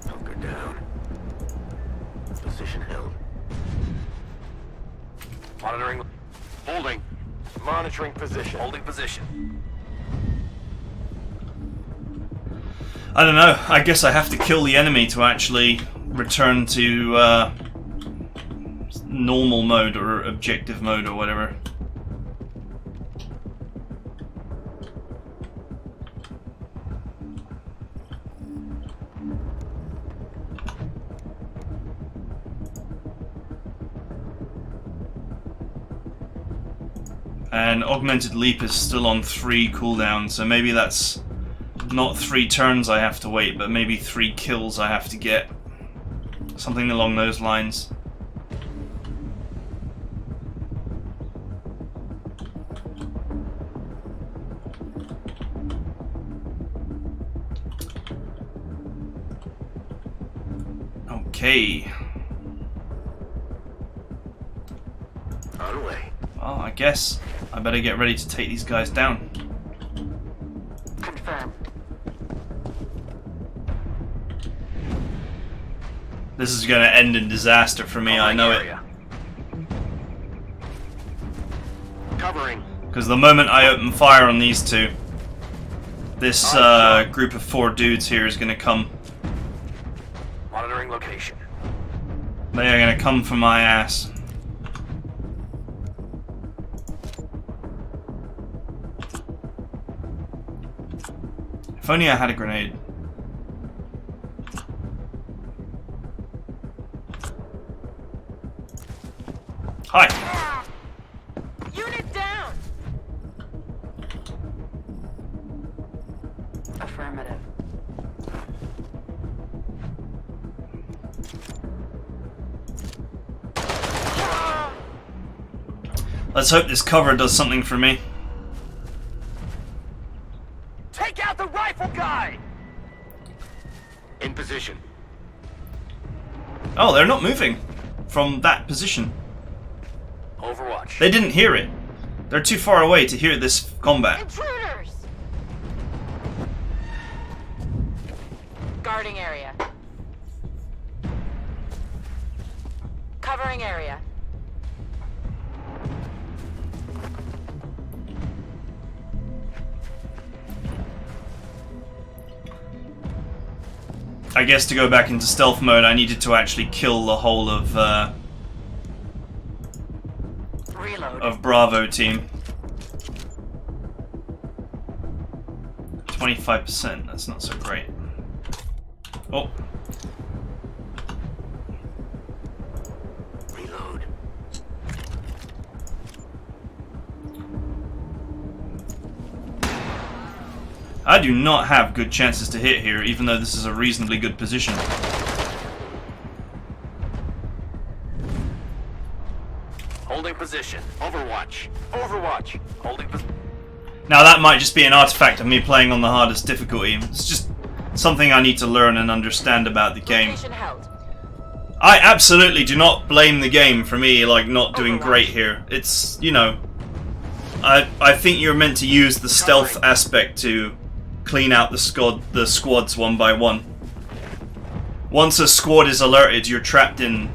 [SPEAKER 5] Hunker down. Position held.
[SPEAKER 3] Monitoring.
[SPEAKER 5] Holding.
[SPEAKER 3] Monitoring position. Holding position.
[SPEAKER 1] I don't know. I guess I have to kill the enemy to actually return to normal mode or objective mode or whatever. And Augmented Leap is still on 3 cooldown, so maybe that's not 3 turns I have to wait, but maybe 3 kills I have to get. Something along those lines. Okay.
[SPEAKER 5] On the way.
[SPEAKER 1] Well, I guess I better get ready to take these guys down.
[SPEAKER 2] Confirmed.
[SPEAKER 1] This is going to end in disaster for me, I know it.
[SPEAKER 5] Covering.
[SPEAKER 1] Because the moment I open fire on these two, this group of 4 dudes here is going to come.
[SPEAKER 3] Monitoring location.
[SPEAKER 1] They are going to come for my ass. If only I had a grenade. Hi!
[SPEAKER 4] Unit down!
[SPEAKER 2] Affirmative.
[SPEAKER 1] Let's hope this cover does something for me.
[SPEAKER 3] Take out the rifle guy!
[SPEAKER 5] In position.
[SPEAKER 1] Oh, they're not moving from that position.
[SPEAKER 3] Overwatch.
[SPEAKER 1] They didn't hear it. They're too far away to hear this combat.
[SPEAKER 4] Intruders! Guarding area. Covering area.
[SPEAKER 1] I guess to go back into stealth mode, I needed to actually kill the whole of
[SPEAKER 2] Reload.
[SPEAKER 1] Bravo team. 25%, that's not so great. Oh.
[SPEAKER 5] Reload.
[SPEAKER 1] I do not have good chances to hit here, even though this is a reasonably good position.
[SPEAKER 3] Holding position. Overwatch. Overwatch. Holding position.
[SPEAKER 1] Now that might just be an artifact of me playing on the hardest difficulty. It's just something I need to learn and understand about the game.
[SPEAKER 4] Location held.
[SPEAKER 1] I absolutely do not blame the game for me, like, not doing great here. It's, you know, I think you're meant to use the stealth aspect to clean out the squads one by one. Once a squad is alerted, you're trapped in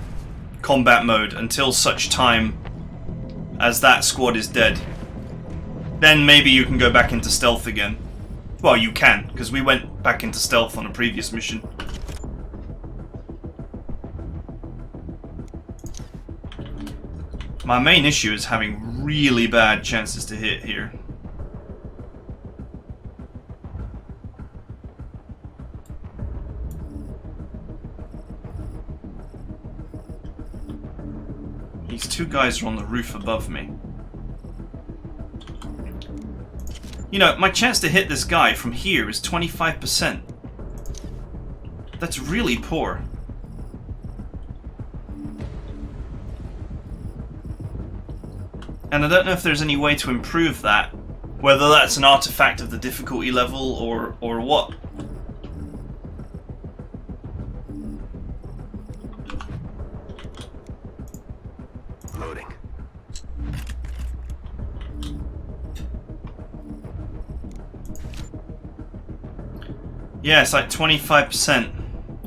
[SPEAKER 1] combat mode until such time as that squad is dead. Then maybe you can go back into stealth again. Well, you can, because we went back into stealth on a previous mission. My main issue is having really bad chances to hit here. These 2 guys are on the roof above me. You know, my chance to hit this guy from here is 25%. That's really poor. And I don't know if there's any way to improve that Whether that's an artifact of the difficulty level or what.
[SPEAKER 5] Loading.
[SPEAKER 1] Yeah, it's like 25%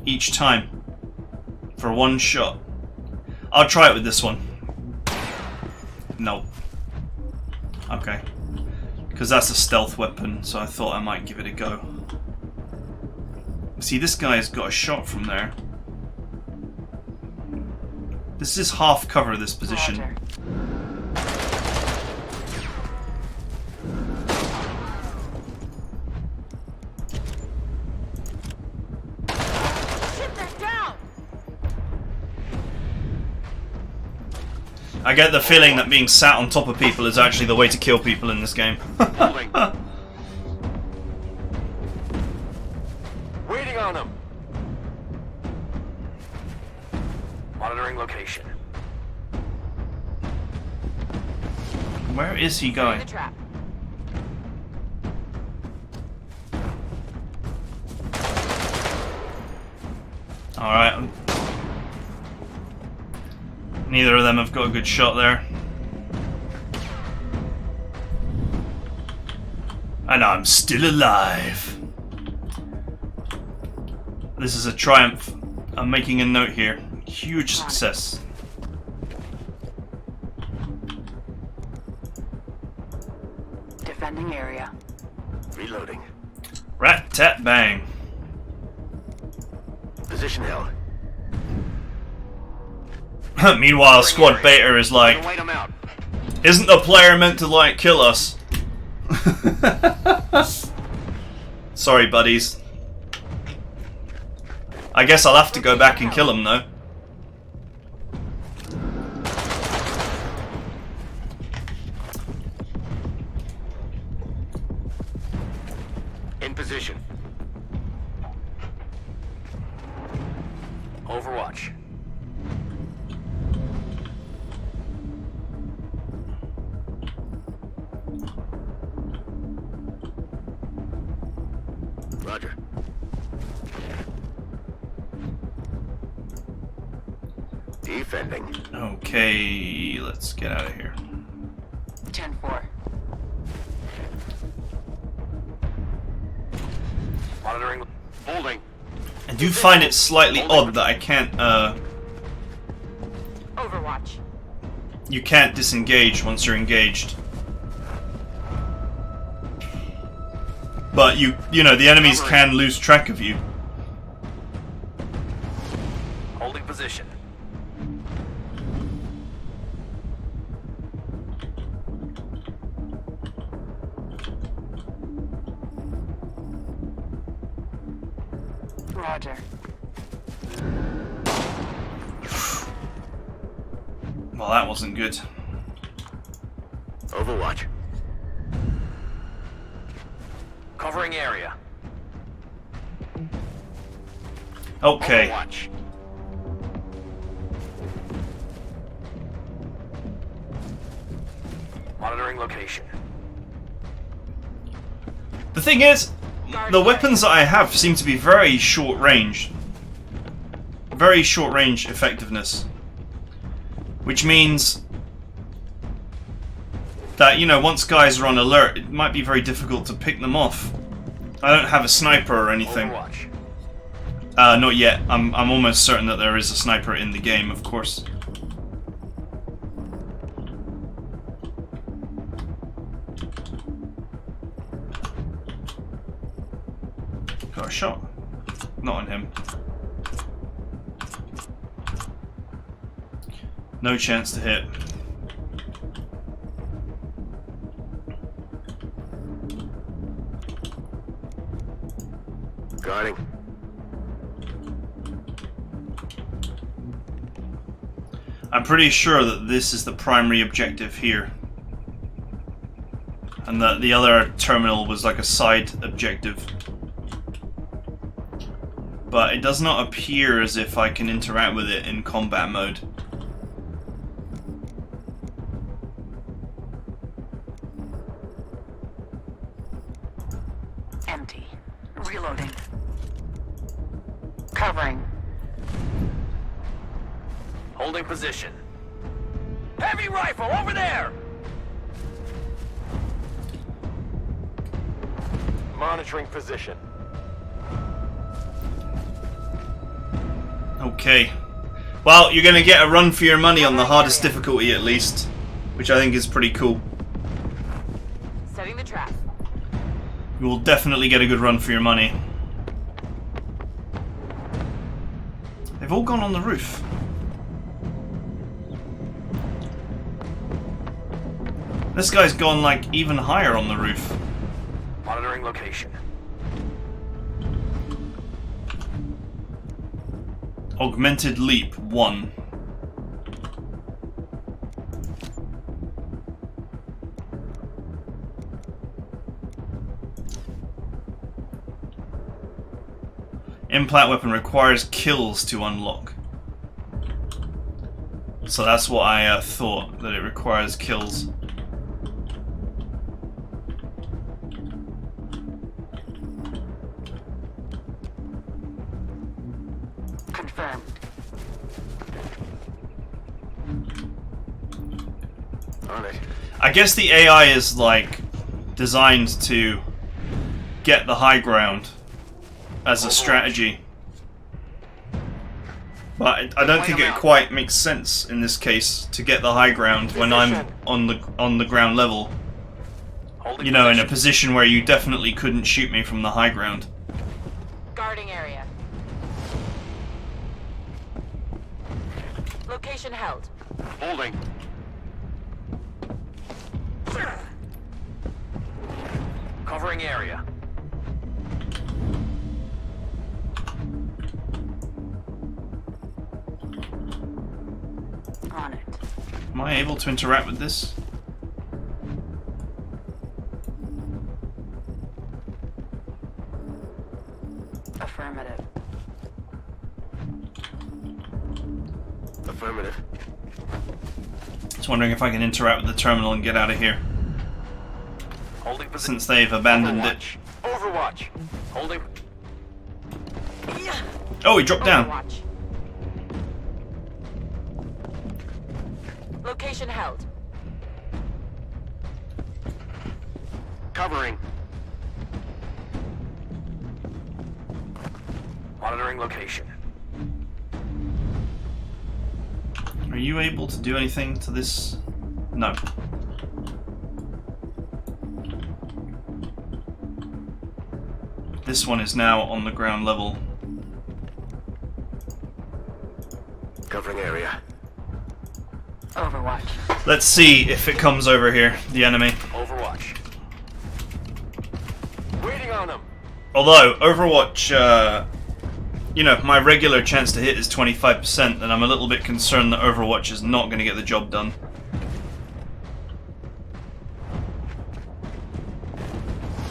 [SPEAKER 1] each time for one shot. I'll try it with this one. Nope. Okay. Because that's a stealth weapon, so I thought I might give it a go. See, this guy's got a shot from there. This is half cover, this position.
[SPEAKER 2] Roger.
[SPEAKER 4] Shit, they're down!
[SPEAKER 1] I get the feeling that being sat on top of people is actually the way to kill people in this game.
[SPEAKER 5] Holding. Waiting on them.
[SPEAKER 3] Monitoring location.
[SPEAKER 1] Where is he
[SPEAKER 4] The
[SPEAKER 1] going?
[SPEAKER 4] trap.
[SPEAKER 1] Alright. Neither of them have got a good shot there. And I'm still alive. This is a triumph. I'm making a note here. Huge success.
[SPEAKER 2] Defending area.
[SPEAKER 5] Reloading.
[SPEAKER 1] Rat tat bang.
[SPEAKER 5] Position held.
[SPEAKER 1] Meanwhile, Squad Beta is like,
[SPEAKER 5] Wait them out.
[SPEAKER 1] isn't the player meant to, like, kill us? Sorry, buddies. I guess I'll have to go back and kill him, though.
[SPEAKER 5] In position.
[SPEAKER 3] Overwatch.
[SPEAKER 5] Roger. Defending.
[SPEAKER 1] Okay, let's get out of here.
[SPEAKER 2] 10-4.
[SPEAKER 3] Monitoring.
[SPEAKER 5] Holding.
[SPEAKER 1] I do find it slightly odd that I can't,
[SPEAKER 4] Overwatch.
[SPEAKER 1] you can't disengage once you're engaged. But you know, the enemies can lose track of you.
[SPEAKER 3] Holding position.
[SPEAKER 2] Roger.
[SPEAKER 1] Well, that wasn't good.
[SPEAKER 5] Overwatch.
[SPEAKER 3] Covering area.
[SPEAKER 1] Okay.
[SPEAKER 5] Overwatch.
[SPEAKER 3] Monitoring location.
[SPEAKER 1] The thing is, the weapons that I have seem to be very short range. Very short range effectiveness. Which means that, you know, once guys are on alert, it might be very difficult to pick them off. I don't have a sniper or anything.
[SPEAKER 3] Overwatch.
[SPEAKER 1] Not yet. I'm almost certain that there is a sniper in the game, of course. Got a shot. Not on him. No chance to hit.
[SPEAKER 5] Guarding.
[SPEAKER 1] I'm pretty sure that this is the primary objective here. And that the other terminal was like a side objective. But it does not appear as if I can interact with it in combat mode.
[SPEAKER 2] Reloading. Covering.
[SPEAKER 3] Holding position. Heavy rifle over there! Monitoring position.
[SPEAKER 1] Okay. Well, you're gonna get a run for your money on the hardest difficulty at least, which I think is pretty cool.
[SPEAKER 4] Setting the trap.
[SPEAKER 1] You will definitely get a good run for your money. They've all gone on the roof. This guy's gone like even higher on the roof.
[SPEAKER 3] Monitoring location.
[SPEAKER 1] Augmented leap 1. Implant weapon requires kills to unlock. So that's what I thought, that it requires kills.
[SPEAKER 2] Confirmed.
[SPEAKER 3] On it.
[SPEAKER 1] I guess the AI is like designed to get the high ground as a strategy, but I don't think it quite makes sense in this case to get the high ground when I'm on the ground level. You know, in a position where you definitely couldn't shoot me from the high ground.
[SPEAKER 4] Guarding area. Location held.
[SPEAKER 3] Holding. Covering area.
[SPEAKER 2] On it.
[SPEAKER 1] Am I able to interact with this?
[SPEAKER 2] Affirmative.
[SPEAKER 3] Affirmative.
[SPEAKER 1] Just wondering if I can interact with the terminal and get out of here,
[SPEAKER 3] Holding position.
[SPEAKER 1] since they've abandoned it.
[SPEAKER 3] Overwatch. Holding.
[SPEAKER 1] Oh, he dropped down.
[SPEAKER 4] Overwatch. Location held.
[SPEAKER 3] Covering. Monitoring location.
[SPEAKER 1] Are you able to do anything to this? No. This one is now on the ground level.
[SPEAKER 3] Covering area.
[SPEAKER 2] Overwatch.
[SPEAKER 1] Let's see if it comes over here, the enemy.
[SPEAKER 3] Overwatch. Waiting on them.
[SPEAKER 1] Although, Overwatch, you know, my regular chance to hit is 25%, and I'm a little bit concerned that Overwatch is not going to get the job done.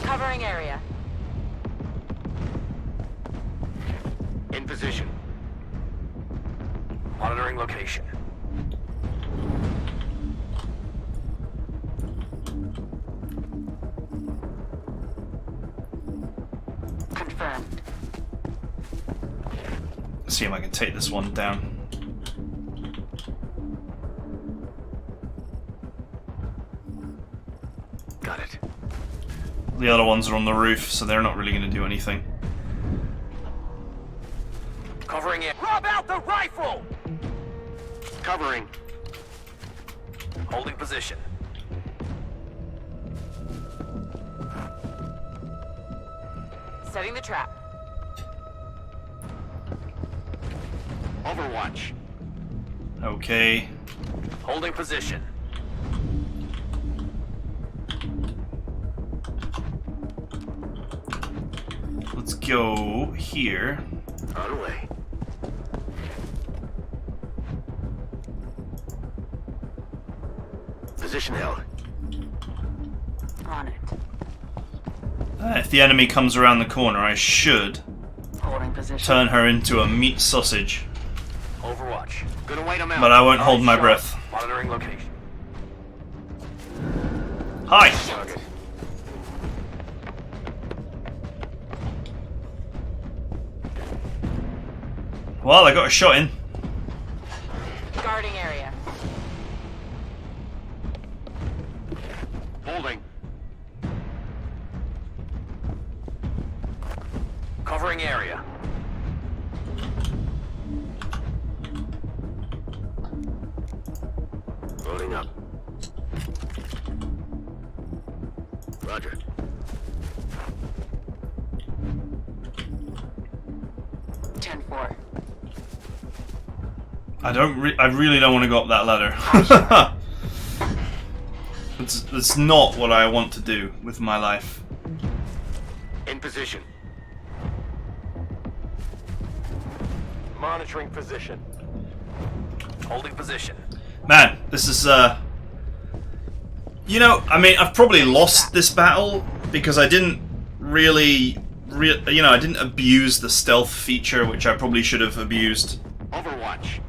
[SPEAKER 4] Covering area.
[SPEAKER 3] In position. Monitoring location.
[SPEAKER 2] Confirmed.
[SPEAKER 1] Let's see if I can take this one down.
[SPEAKER 3] Got it.
[SPEAKER 1] The other ones are on the roof, so they're not really going to do anything.
[SPEAKER 3] Covering it. Rob out the rifle! Covering. Holding position.
[SPEAKER 4] Setting the trap.
[SPEAKER 3] Overwatch.
[SPEAKER 1] Okay.
[SPEAKER 3] Holding position.
[SPEAKER 1] Let's go here.
[SPEAKER 3] On the way. Position held.
[SPEAKER 2] On it.
[SPEAKER 1] If the enemy comes around the corner, I should
[SPEAKER 2] Holding position.
[SPEAKER 1] turn her into a meat sausage.
[SPEAKER 3] Overwatch. Gonna wait him out.
[SPEAKER 1] But I won't hold my
[SPEAKER 3] Shot.
[SPEAKER 1] breath.
[SPEAKER 3] Monitoring location.
[SPEAKER 1] Hi!
[SPEAKER 3] Target.
[SPEAKER 1] Well, I got a shot in.
[SPEAKER 4] Guarding area.
[SPEAKER 5] Holding.
[SPEAKER 3] Covering area.
[SPEAKER 5] Loading up. Roger.
[SPEAKER 1] I really don't want to go up that ladder. It's not what I want to do with my life.
[SPEAKER 5] In position.
[SPEAKER 3] Monitoring position. Holding position.
[SPEAKER 1] Man, this is you know, I mean, I've probably lost this battle because I didn't really I didn't abuse the stealth feature, which I probably should have abused.
[SPEAKER 5] Overwatch.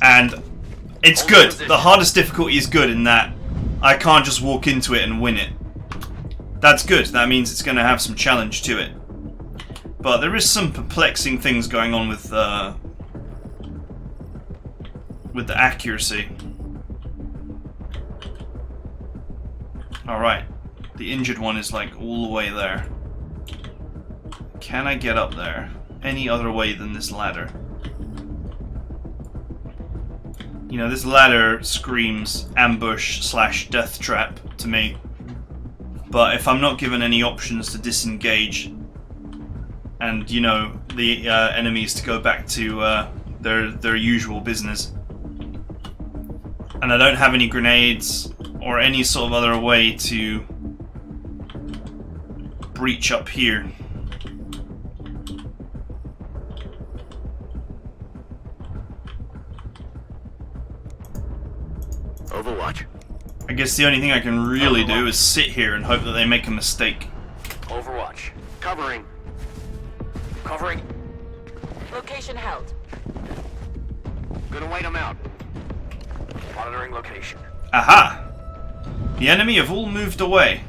[SPEAKER 1] And it's good. The hardest difficulty is good in that I can't just walk into it and win it. That's good. That means it's going to have some challenge to it. But there is some perplexing things going on with the accuracy. Alright. The injured one is like all the way there. Can I get up there any other way than this ladder? You know, this ladder screams ambush/death trap to me. But if I'm not given any options to disengage, and, you know, the enemies to go back to their usual business, and I don't have any grenades or any sort of other way to breach up here.
[SPEAKER 5] Overwatch.
[SPEAKER 1] I guess the only thing I can really do is sit here and hope that they make a mistake.
[SPEAKER 3] Overwatch.
[SPEAKER 5] Covering.
[SPEAKER 3] Covering.
[SPEAKER 4] Location held.
[SPEAKER 5] Gonna wait them out.
[SPEAKER 3] Monitoring location.
[SPEAKER 1] Aha! The enemy have all moved away.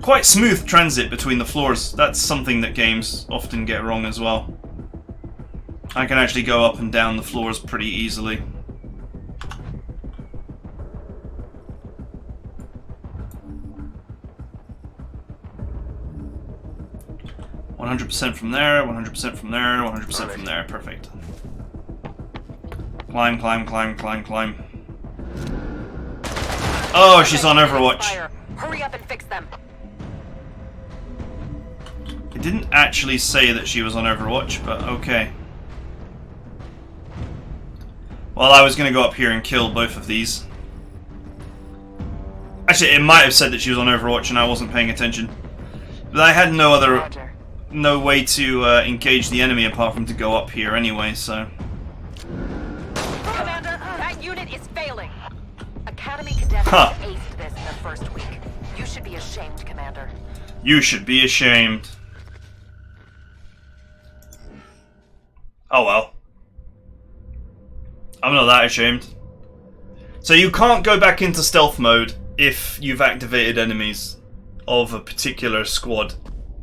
[SPEAKER 1] Quite smooth transit between the floors. That's something that games often get wrong as well. I can actually go up and down the floors pretty easily. %, from there, 100% from there, 100% from there. Perfect. Climb, climb, climb, climb, climb. Oh, she's on Overwatch.
[SPEAKER 2] Hurry up and fix them.
[SPEAKER 1] It didn't actually say that she was on Overwatch, but okay. Well, I was going to go up here and kill both of these. Actually, it might have said that she was on Overwatch and I wasn't paying attention. But I had no way to engage the enemy apart from to go up here anyway, so...
[SPEAKER 2] Commander, that unit is failing. Academy cadets aced this in the first week. You should be ashamed, Commander.
[SPEAKER 1] You should be ashamed. Oh well. I'm not that ashamed. So you can't go back into stealth mode if you've activated enemies of a particular squad.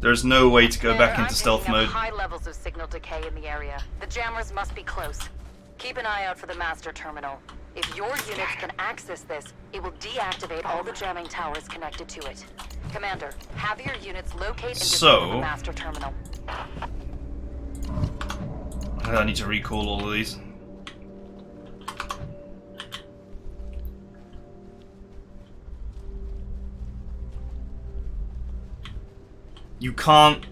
[SPEAKER 1] There's no way to go back into stealth mode.
[SPEAKER 2] High levels of signal decay in the area. The jammers must be close. Keep an eye out for the master terminal. If your units can access this, it will deactivate all the jamming towers connected to it. Commander, have your units locate and disable the master terminal.
[SPEAKER 1] I need to recall all of these. You can't,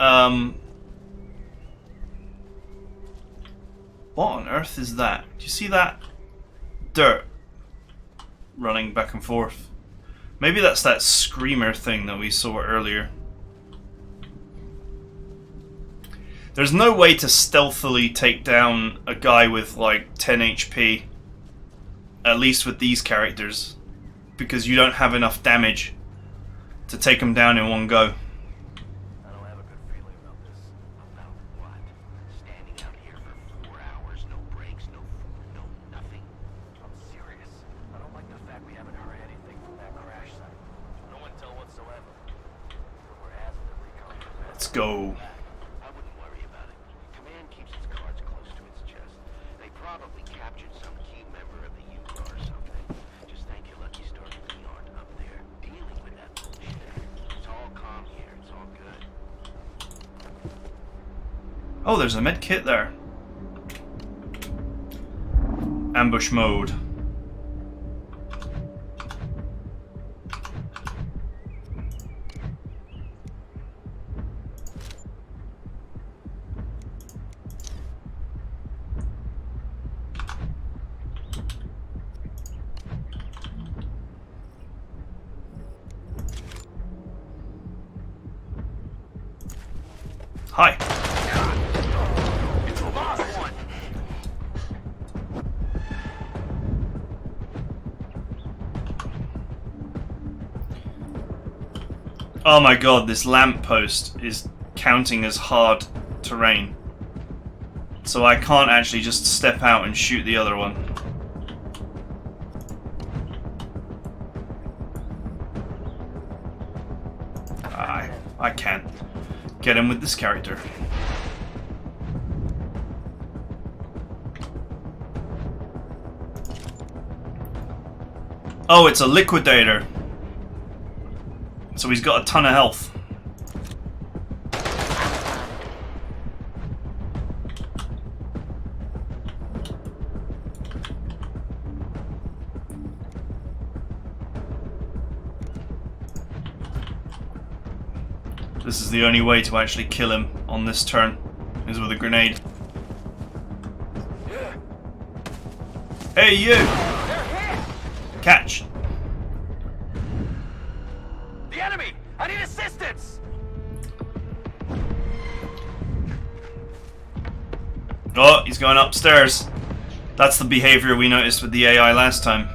[SPEAKER 1] what on earth is that? Do you see that? Dirt running back and forth. Maybe that's that screamer thing that we saw earlier. There's no way to stealthily take down a guy with like 10 HP. At least with these characters. Because you don't have enough damage to take them down in one go. Let's go. Oh, there's a med kit there. Ambush mode. Hi.
[SPEAKER 3] It's the last one.
[SPEAKER 1] Oh my god, this lamppost is counting as hard terrain. So I can't actually just step out and shoot the other one. I can't get him with this character. Oh, it's a liquidator. So he's got a ton of health. This is the only way to actually kill him on this turn, is with a grenade. Hey, you! Catch!
[SPEAKER 3] The enemy! I need assistance!
[SPEAKER 1] Oh, he's going upstairs. That's the behavior we noticed with the AI last time.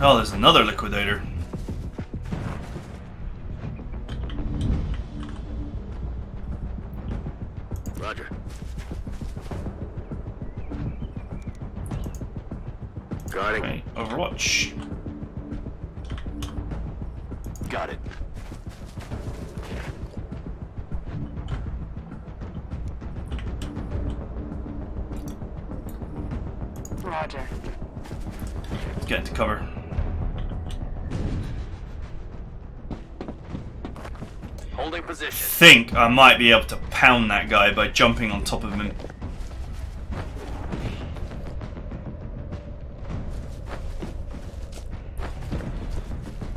[SPEAKER 1] Oh, there's another liquidator.
[SPEAKER 3] Roger. Guarding.
[SPEAKER 1] Okay, Overwatch.
[SPEAKER 3] Got it.
[SPEAKER 2] Roger.
[SPEAKER 1] Let's get into cover.
[SPEAKER 3] Holding position.
[SPEAKER 1] Think I might be able to pound that guy by jumping on top of him.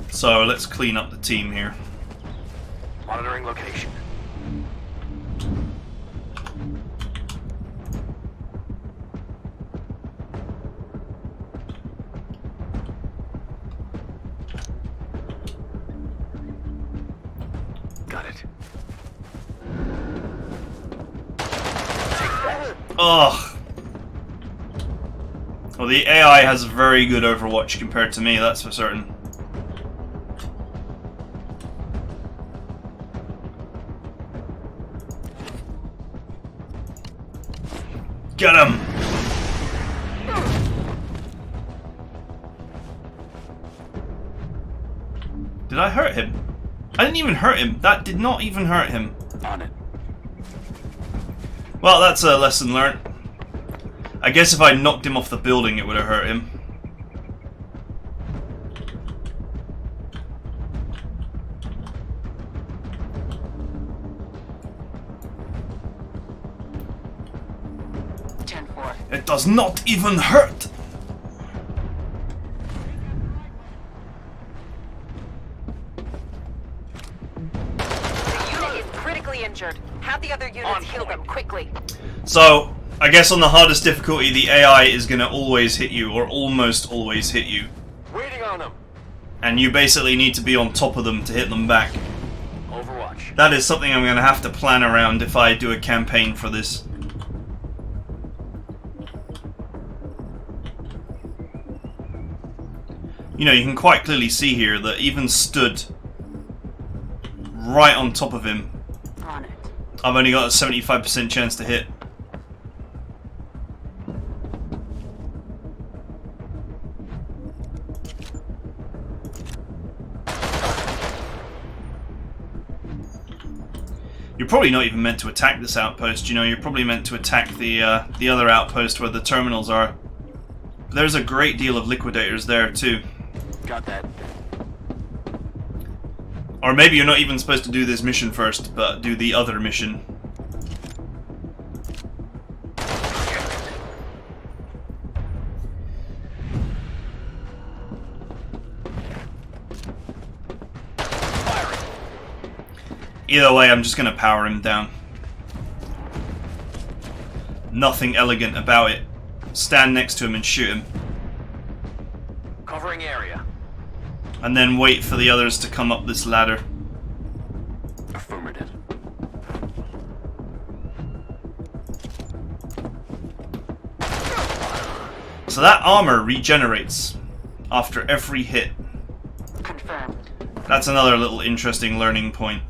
[SPEAKER 1] So let's clean up the team here.
[SPEAKER 3] Monitoring location. Got it.
[SPEAKER 1] Ugh. Well, the AI has very good Overwatch compared to me, that's for certain. Get him! Did I hurt him? I didn't even hurt him. That did not even hurt him.
[SPEAKER 3] On it.
[SPEAKER 1] Well, that's a lesson learned. I guess if I knocked him off the building, it would have hurt him. It does not even hurt!
[SPEAKER 4] The unit is critically injured. Have the other units heal them quickly.
[SPEAKER 1] So, I guess on the hardest difficulty, the AI is going to always hit you, or almost always hit you.
[SPEAKER 3] Waiting on them.
[SPEAKER 1] And you basically need to be on top of them to hit them back.
[SPEAKER 3] Overwatch.
[SPEAKER 1] That is something I'm going to have to plan around if I do a campaign for this. You know, you can quite clearly see here that even stood right on top of him,
[SPEAKER 2] On it.
[SPEAKER 1] I've only got a 75% chance to hit. You're probably not even meant to attack this outpost, you know, you're probably meant to attack the other outpost where the terminals are. There's a great deal of liquidators there too.
[SPEAKER 3] Got that.
[SPEAKER 1] Or maybe you're not even supposed to do this mission first, but do the other mission. Either way, I'm just gonna power him down. Nothing elegant about it. Stand next to him and shoot him.
[SPEAKER 3] Covering area.
[SPEAKER 1] And then wait for the others to come up this ladder.
[SPEAKER 3] Affirmative.
[SPEAKER 1] So that armor regenerates after every hit.
[SPEAKER 2] Confirmed.
[SPEAKER 1] That's another little interesting learning point.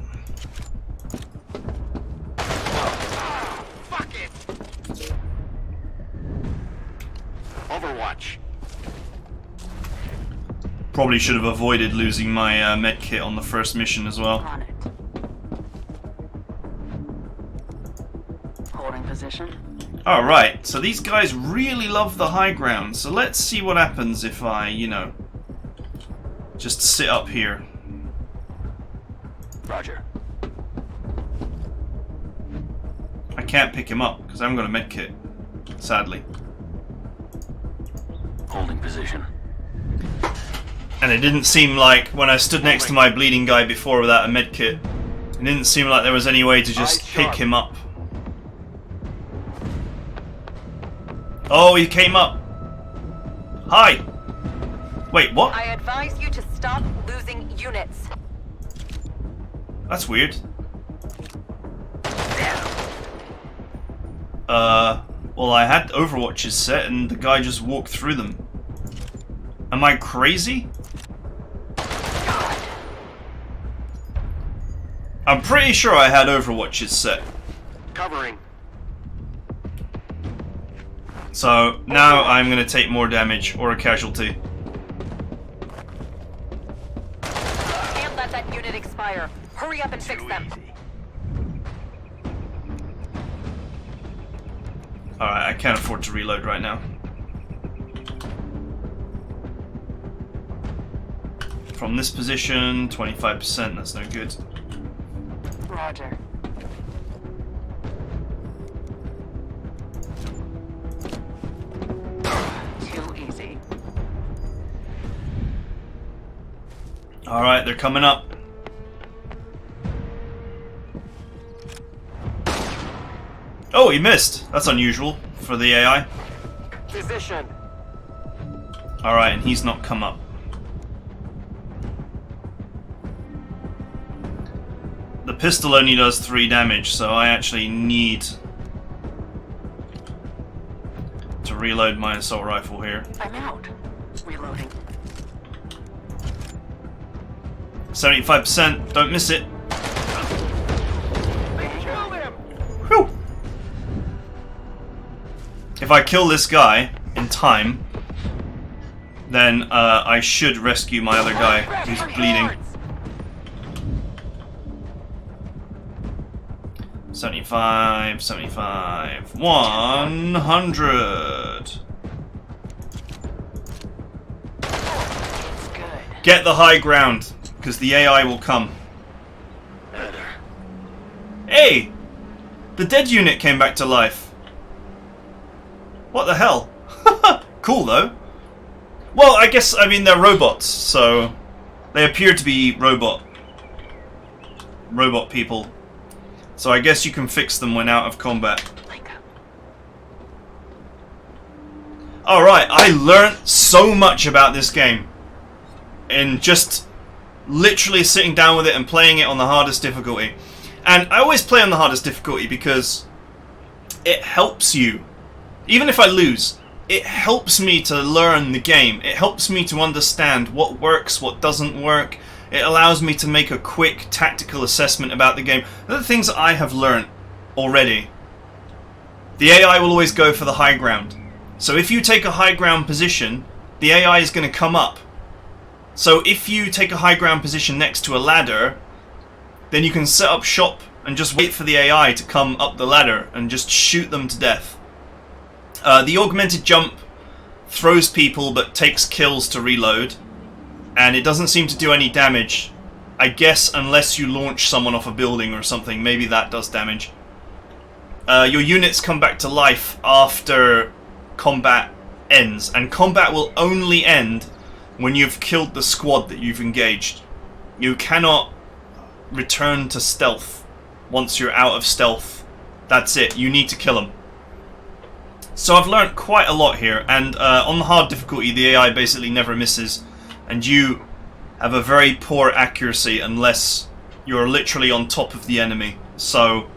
[SPEAKER 5] Fuck it! Overwatch.
[SPEAKER 1] Probably should have avoided losing my medkit on the first mission as well.
[SPEAKER 2] On it. Holding position.
[SPEAKER 1] Alright, so these guys really love the high ground, so let's see what happens if I, you know, just sit up here.
[SPEAKER 3] Roger.
[SPEAKER 1] I can't pick him up because I haven't got a medkit, sadly.
[SPEAKER 3] Holding position.
[SPEAKER 1] And it didn't seem like, when I stood next to my bleeding guy before without a medkit, it didn't seem like there was any way to just pick him up. Oh, he came up. Hi. Wait, what?
[SPEAKER 4] I advise you to stop losing units.
[SPEAKER 1] That's weird. Well, I had Overwatches set and the guy just walked through them. Am I crazy? I'm pretty sure I had Overwatches set.
[SPEAKER 5] Covering.
[SPEAKER 1] So now I'm going to take more damage or a casualty.
[SPEAKER 4] Can't let that unit expire. Hurry up and fix them.
[SPEAKER 1] Alright, I can't afford to reload right now. From this position, 25%, that's no good.
[SPEAKER 2] Roger. Too easy.
[SPEAKER 1] Alright, they're coming up. Oh, he missed! That's unusual for the AI.
[SPEAKER 3] Position.
[SPEAKER 1] Alright, and he's not come up. The pistol only does 3 damage, so I actually need to reload my assault rifle here.
[SPEAKER 2] I'm out. Reloading.
[SPEAKER 1] 75%, don't miss it.
[SPEAKER 3] Kill him.
[SPEAKER 1] Whew. If I kill this guy in time, then I should rescue my other guy who's bleeding. 75, 75, 100.
[SPEAKER 2] It's good.
[SPEAKER 1] Get the high ground, because the AI will come. Hey! The dead unit came back to life. What the hell? Cool though. Well, I guess, I mean, they're robots, so they appear to be robot people. So I guess you can fix them when out of combat. Alright, I learnt so much about this game in just literally sitting down with it and playing it on the hardest difficulty. And I always play on the hardest difficulty because it helps you. Even if I lose, it helps me to learn the game. It helps me to understand what works, what doesn't work. It allows me to make a quick tactical assessment about the game. They're the things that I have learnt already. The AI will always go for the high ground. So if you take a high ground position, the AI is going to come up. So if you take a high ground position next to a ladder, then you can set up shop and just wait for the AI to come up the ladder and just shoot them to death. The augmented jump throws people but takes kills to reload. and it doesn't seem to do any damage. I guess unless you launch someone off a building or something, maybe that does damage. Your units come back to life after combat ends, and combat will only end when you've killed the squad that you've engaged. You cannot return to stealth once you're out of stealth. That's it, you need to kill them. So I've learnt quite a lot here, and on the hard difficulty the AI basically never misses, and you have a very poor accuracy unless you're literally on top of the enemy. So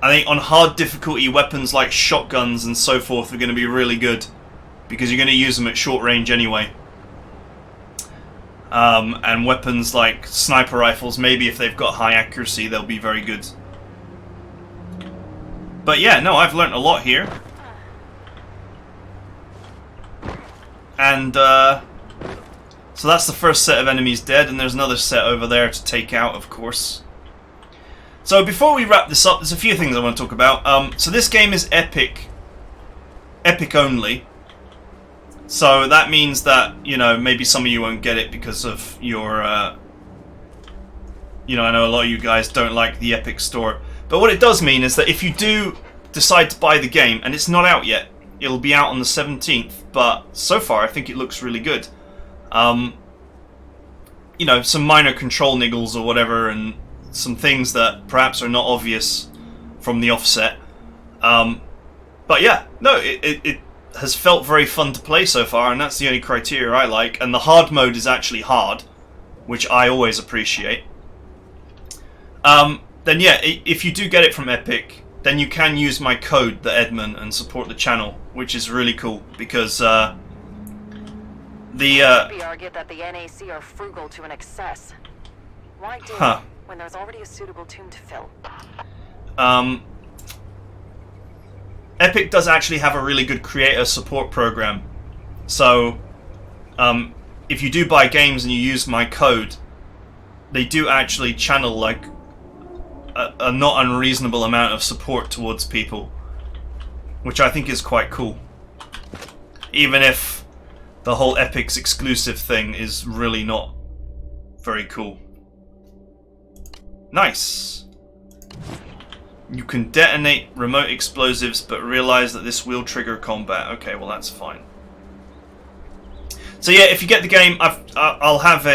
[SPEAKER 1] I think on hard difficulty weapons like shotguns and so forth are going to be really good, because you're going to use them at short range anyway. And weapons like sniper rifles, maybe if they've got high accuracy, they'll be very good. But yeah, no, I've learnt a lot here. And so that's the first set of enemies dead, and there's another set over there to take out, of course. So before we wrap this up, there's a few things I want to talk about. So this game is Epic only. So that means that, you know, maybe some of you won't get it because of your, you know, I know a lot of you guys don't like the Epic Store. But what it does mean is that if you do decide to buy the game, and it's not out yet, it'll be out on the 17th, but so far I think it looks really good. You know, some minor control niggles or whatever, and some things that perhaps are not obvious from the offset. But yeah, no, it has felt very fun to play so far, and that's the only criteria I like. And the hard mode is actually hard, which I always appreciate. Then yeah, if you do get it from Epic, then you can use my code, TheEdmon, and support the channel, which is really cool, because
[SPEAKER 2] It could be argued that the NAC are frugal to an excess. Why do it when there's already a suitable tomb to fill?
[SPEAKER 1] Epic does actually have a really good creator support program. So, if you do buy games and you use my code, they do actually channel like a not unreasonable amount of support towards people, which I think is quite cool. Even if the whole Epic's exclusive thing is really not very cool. Nice. You can detonate remote explosives, but realize that this will trigger combat. Okay, well that's fine. So yeah, if you get the game, I'll have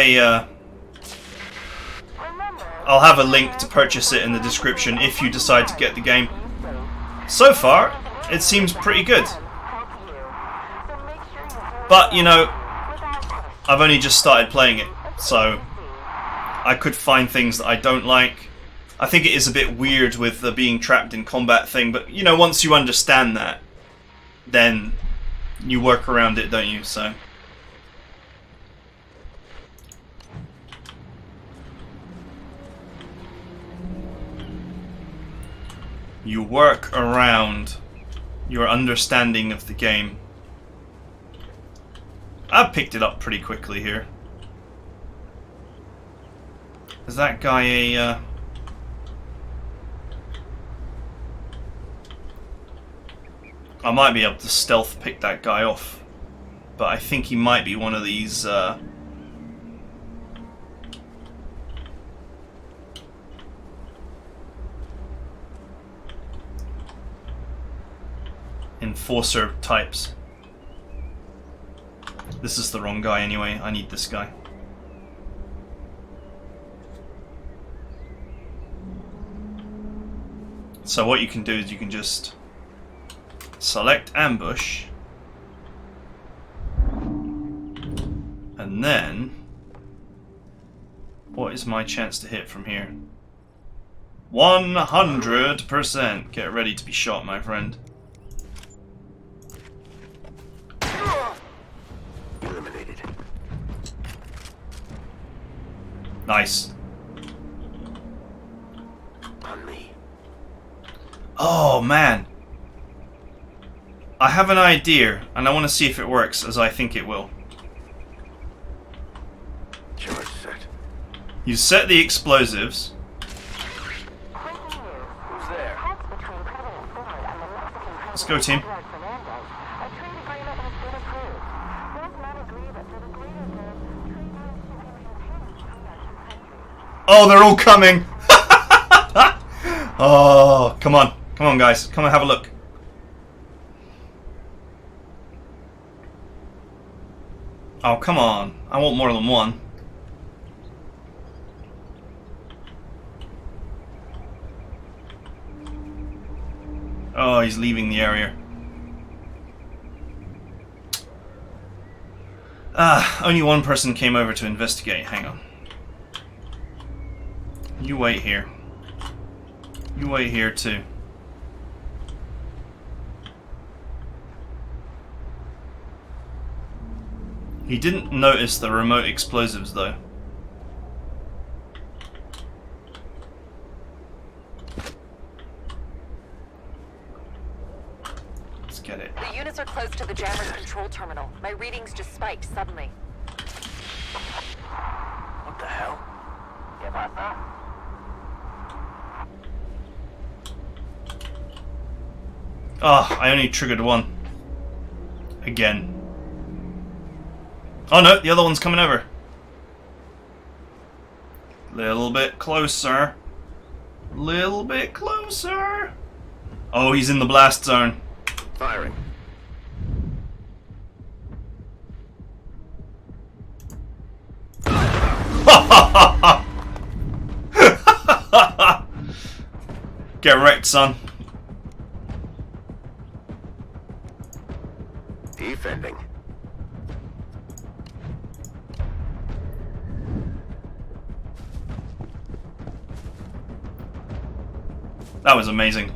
[SPEAKER 1] a link to purchase it in the description if you decide to get the game. So far, it seems pretty good. But, you know, I've only just started playing it, so I could find things that I don't like. I think it is a bit weird with the being trapped in combat thing, but, you know, once you understand that, then you work around it, don't you? So you work around your understanding of the game. I picked it up pretty quickly here. Is that guy a... I might be able to stealth pick that guy off, but I think he might be one of these... enforcer types. This is the wrong guy anyway. I need this guy. So what you can do is you can just select ambush, and then what is my chance to hit from here? 100%. Get ready to be shot, my friend.
[SPEAKER 5] Eliminated.
[SPEAKER 1] Nice.
[SPEAKER 5] On me.
[SPEAKER 1] Oh man, I have an idea, and I want to see if it works as I think it will.
[SPEAKER 5] Charge set.
[SPEAKER 1] You set the explosives.
[SPEAKER 3] Who's there?
[SPEAKER 1] Let's go, team. Oh, they're all coming! Oh, come on. Come on, guys. Come and have a look. Oh, come on. I want more than one. Oh, he's leaving the area. Ah, only one person came over to investigate. Hang on. You wait here. You wait here too. He didn't notice the remote explosives though. Let's get it.
[SPEAKER 4] The units are close to the jammer's control terminal. My readings just spiked suddenly.
[SPEAKER 3] What the hell? ¿Qué pasa?
[SPEAKER 1] Oh, I only triggered one. Again. Oh no, the other one's coming over. Little bit closer. Little bit closer. Oh, he's in the blast zone.
[SPEAKER 5] Firing.
[SPEAKER 1] Get wrecked, son.
[SPEAKER 5] Defending.
[SPEAKER 1] That was amazing.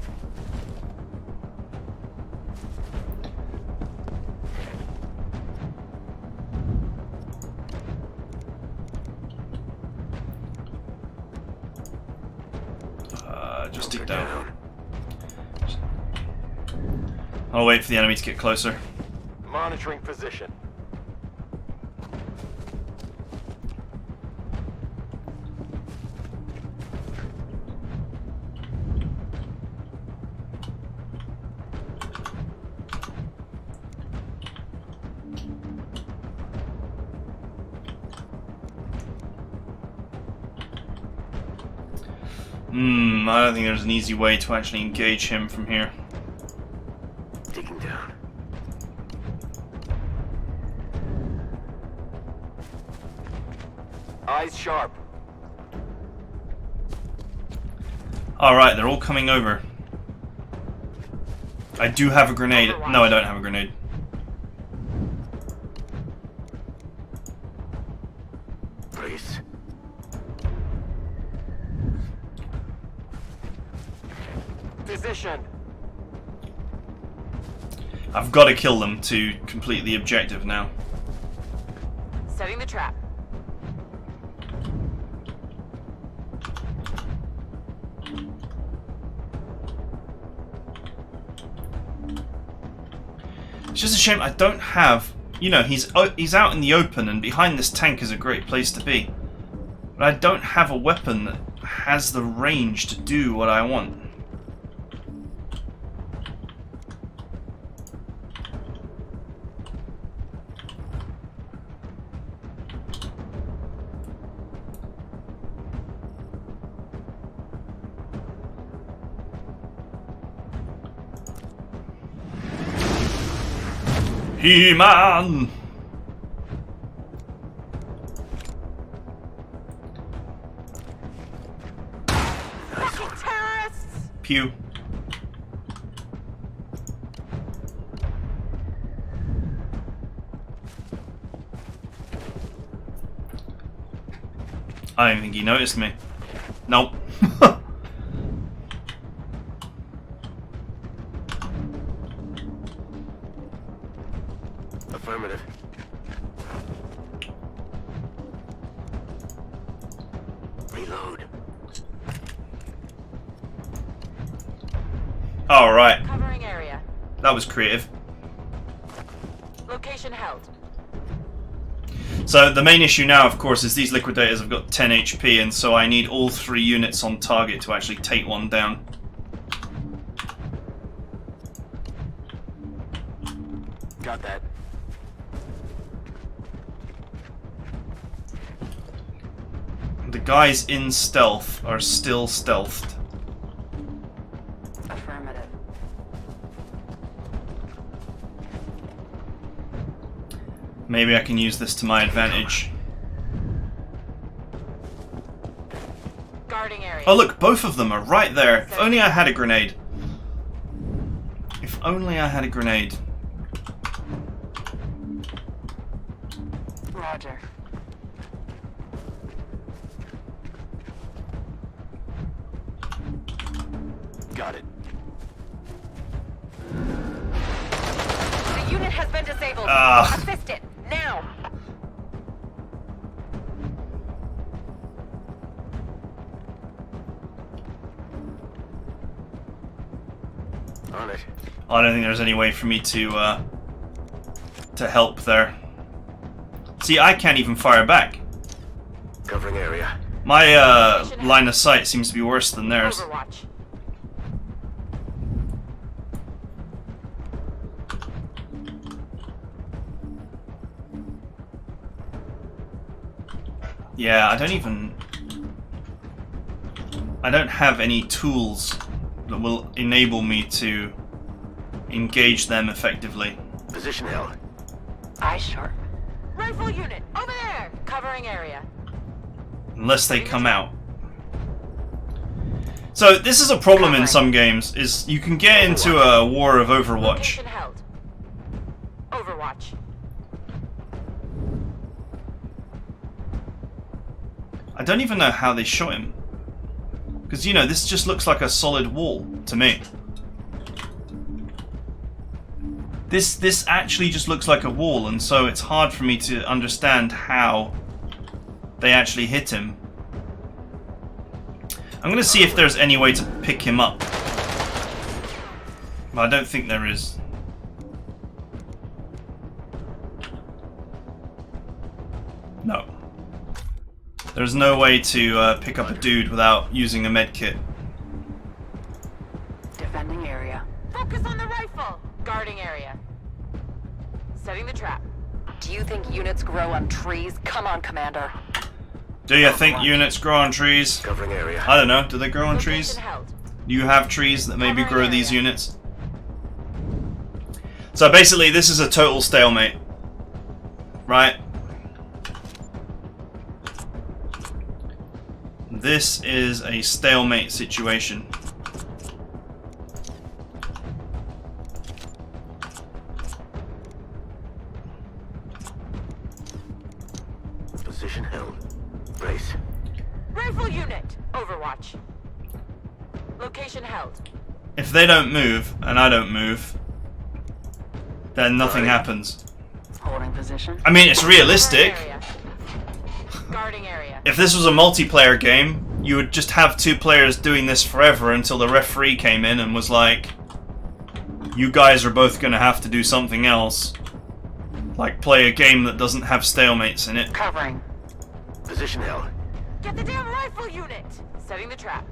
[SPEAKER 1] Just dig down. I'll wait for the enemy to get closer.
[SPEAKER 3] Monitoring position.
[SPEAKER 1] I don't think there's an easy way to actually engage him from here.
[SPEAKER 5] Digging down.
[SPEAKER 3] Eyes sharp.
[SPEAKER 1] Alright, they're all coming over. I do have a grenade. No, I don't have a grenade.
[SPEAKER 5] Brace.
[SPEAKER 3] Position.
[SPEAKER 1] I've got to kill them to complete the objective now.
[SPEAKER 4] Setting the trap.
[SPEAKER 1] It's just a shame I don't have... You know, he's out in the open and behind this tank is a great place to be. But I don't have a weapon that has the range to do what I want. He-Man!
[SPEAKER 4] Terrorists!
[SPEAKER 1] Pew. I don't think he noticed me. Nope.
[SPEAKER 5] Affirmative. Reload.
[SPEAKER 1] Alright.
[SPEAKER 4] Covering area.
[SPEAKER 1] That was creative.
[SPEAKER 4] Location held.
[SPEAKER 1] So the main issue now, of course, is these liquidators have got 10 HP, and so I need all 3 units on target to actually take one down.
[SPEAKER 3] Got that.
[SPEAKER 1] the guys in stealth are still stealthed.
[SPEAKER 2] Affirmative.
[SPEAKER 1] Maybe I can use this to my advantage.
[SPEAKER 4] Guarding area.
[SPEAKER 1] Oh look, both of them are right there. If only I had a grenade. If only I had a grenade.
[SPEAKER 2] Roger.
[SPEAKER 3] Got it.
[SPEAKER 4] The unit has been disabled.
[SPEAKER 1] Ah.
[SPEAKER 4] Assist it now.
[SPEAKER 3] On it.
[SPEAKER 1] I don't think there's any way for me to help there. See, I can't even fire back.
[SPEAKER 3] Covering area.
[SPEAKER 1] My line of sight seems to be worse than theirs.
[SPEAKER 4] Overwatch.
[SPEAKER 1] Yeah, I don't have any tools that will enable me to engage them effectively.
[SPEAKER 3] Position held.
[SPEAKER 2] Eye sharp.
[SPEAKER 4] Rifle unit over there. Covering area.
[SPEAKER 1] Unless they come out. So this is a problem in some games, is you can get into a war of Overwatch.
[SPEAKER 4] Location held. Overwatch.
[SPEAKER 1] I don't even know how they shot him. Because, you know, this just looks like a solid wall to me. This actually just looks like a wall, and so it's hard for me to understand how they actually hit him. I'm going to see if there's any way to pick him up. But I don't think there is. No. There's no way to pick up a dude without using a medkit.
[SPEAKER 2] Defending area.
[SPEAKER 4] Focus on the rifle. Guarding area. Setting the trap.
[SPEAKER 2] Do you think units grow on trees? Come on, Commander.
[SPEAKER 1] Do you think units grow on trees?
[SPEAKER 3] Covering area.
[SPEAKER 1] I don't know. Do they grow on
[SPEAKER 4] Location
[SPEAKER 1] trees?
[SPEAKER 4] held.
[SPEAKER 1] Do you have trees that maybe
[SPEAKER 4] Covering
[SPEAKER 1] grow these
[SPEAKER 4] area.
[SPEAKER 1] units? So basically, this is a total stalemate. Right? This is a stalemate situation.
[SPEAKER 3] Position held. Brace.
[SPEAKER 4] Rifle unit. Overwatch. Location held.
[SPEAKER 1] If they don't move, and I don't move, then nothing
[SPEAKER 3] Right.
[SPEAKER 1] happens.
[SPEAKER 2] Holding position.
[SPEAKER 1] I mean, it's realistic.
[SPEAKER 4] Covering area. Guarding area.
[SPEAKER 1] If this was a multiplayer game, you would just have two players doing this forever until the referee came in and was like, you guys are both going to have to do something else. Like play a game that doesn't have stalemates in it.
[SPEAKER 2] Covering.
[SPEAKER 3] Position held.
[SPEAKER 4] Get the damn rifle unit. Setting the trap.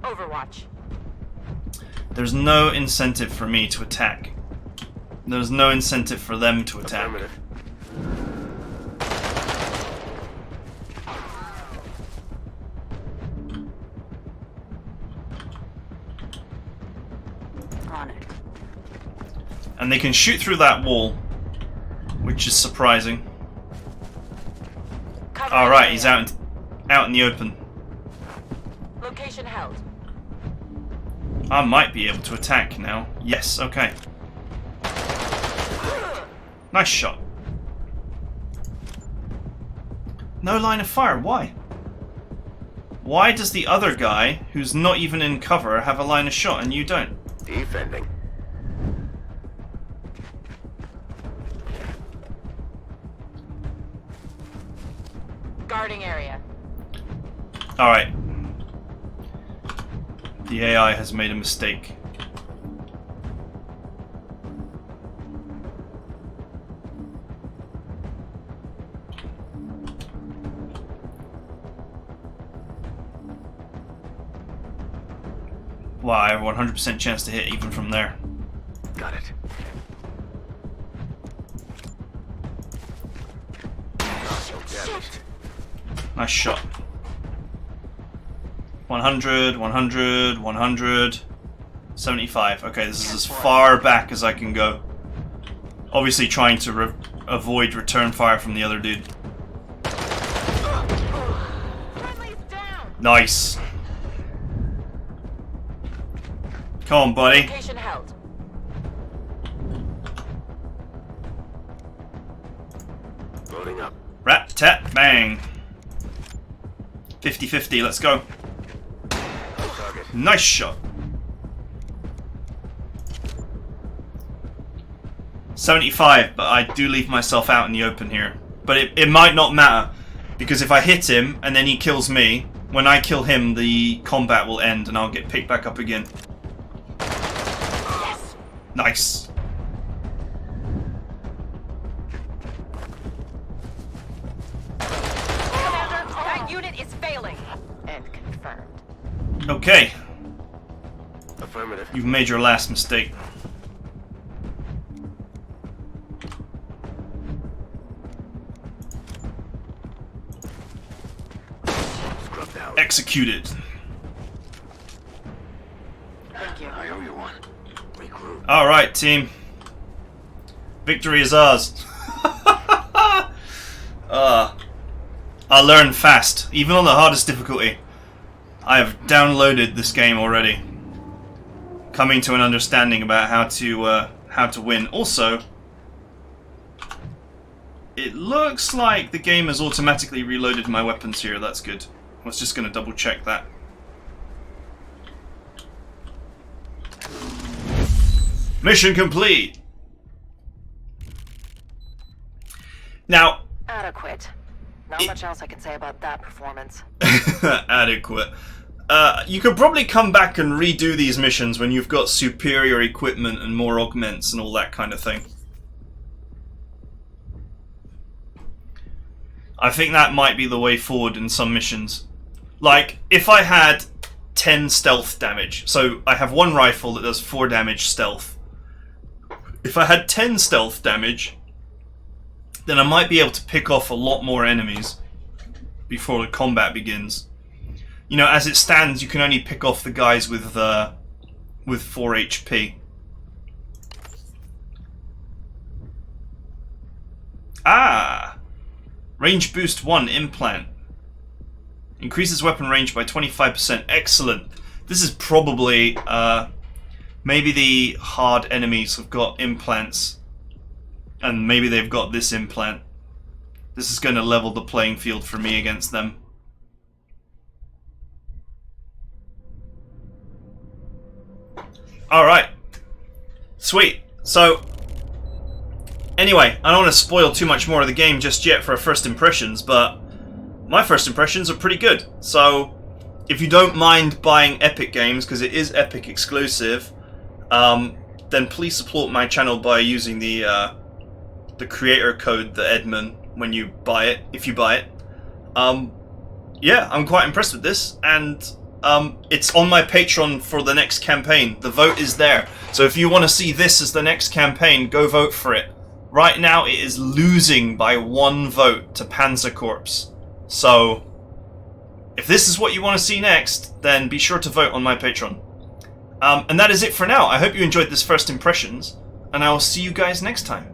[SPEAKER 4] Overwatch.
[SPEAKER 1] There's no incentive for me to attack. There's no incentive for them to attack.
[SPEAKER 3] Affirmative.
[SPEAKER 2] On it.
[SPEAKER 1] And they can shoot through that wall, which is surprising.
[SPEAKER 4] Covering
[SPEAKER 1] Alright,
[SPEAKER 4] area.
[SPEAKER 1] he's out in the open.
[SPEAKER 4] Location held.
[SPEAKER 1] I might be able to attack now. Yes, okay. Nice shot. No line of fire, why? Why does the other guy, who's not even in cover, have a line of shot and you don't?
[SPEAKER 3] Defending.
[SPEAKER 4] Guarding area.
[SPEAKER 1] Alright. The AI has made a mistake. Wow, I have a 100% chance to hit even from there.
[SPEAKER 3] Got it. So damaged.
[SPEAKER 1] Nice shot. 100, 100, 100, 75. Okay, this is as far back as I can go. Obviously trying to avoid return fire from the other dude. Nice. Come on, buddy.
[SPEAKER 4] Location held.
[SPEAKER 5] Loading up.
[SPEAKER 1] Rat, tat, bang. 50-50, let's go.
[SPEAKER 5] Target.
[SPEAKER 1] Nice shot. 75, but I do leave myself out in the open here. But it might not matter, because if I hit him and then he kills me, when I kill him, the combat will end and I'll get picked back up again.
[SPEAKER 4] Yes.
[SPEAKER 1] Nice.
[SPEAKER 4] Commander, that unit is failing. And confirmed.
[SPEAKER 1] Okay,
[SPEAKER 5] Affirmative.
[SPEAKER 1] you've made your last mistake.
[SPEAKER 5] Scrubbed out.
[SPEAKER 1] Executed.
[SPEAKER 4] Thank you.
[SPEAKER 5] I owe you one. Regroup.
[SPEAKER 1] Alright, team. Victory is ours. I learn fast, even on the hardest difficulty. I have downloaded this game already, coming to an understanding about how to win. Also, it looks like the game has automatically reloaded my weapons here. That's good. I was just going to double check that. Mission complete. Now,
[SPEAKER 2] Adequate. Not much else I can say about that performance.
[SPEAKER 1] adequate. You could probably come back and redo these missions when you've got superior equipment and more augments and all that kind of thing. I think that might be the way forward in some missions. Like, if I had 10 stealth damage, so I have one rifle that does 4 damage stealth. If I had 10 stealth damage, then I might be able to pick off a lot more enemies before the combat begins. You know, as it stands, you can only pick off the guys with 4 HP. Ah! Range boost 1 implant. Increases weapon range by 25%. Excellent. This is probably, maybe the hard enemies have got implants. And maybe they've got this implant. This is going to level the playing field for me against them. Alright. Sweet. So, anyway, I don't want to spoil too much more of the game just yet for first impressions, but my first impressions are pretty good. So, if you don't mind buying Epic games, because it is Epic exclusive, then please support my channel by using the creator code TheEdmon when you buy it, if you buy it. Yeah, I'm quite impressed with this, and it's on my Patreon for the next campaign. The vote is there, so if you want to see this as the next campaign, go vote for it. Right now it is losing by 1 vote to Panzer Corps. So if this is what you want to see next, then be sure to vote on my Patreon. And that is it for now. I hope you enjoyed this first impressions, and I will see you guys next time.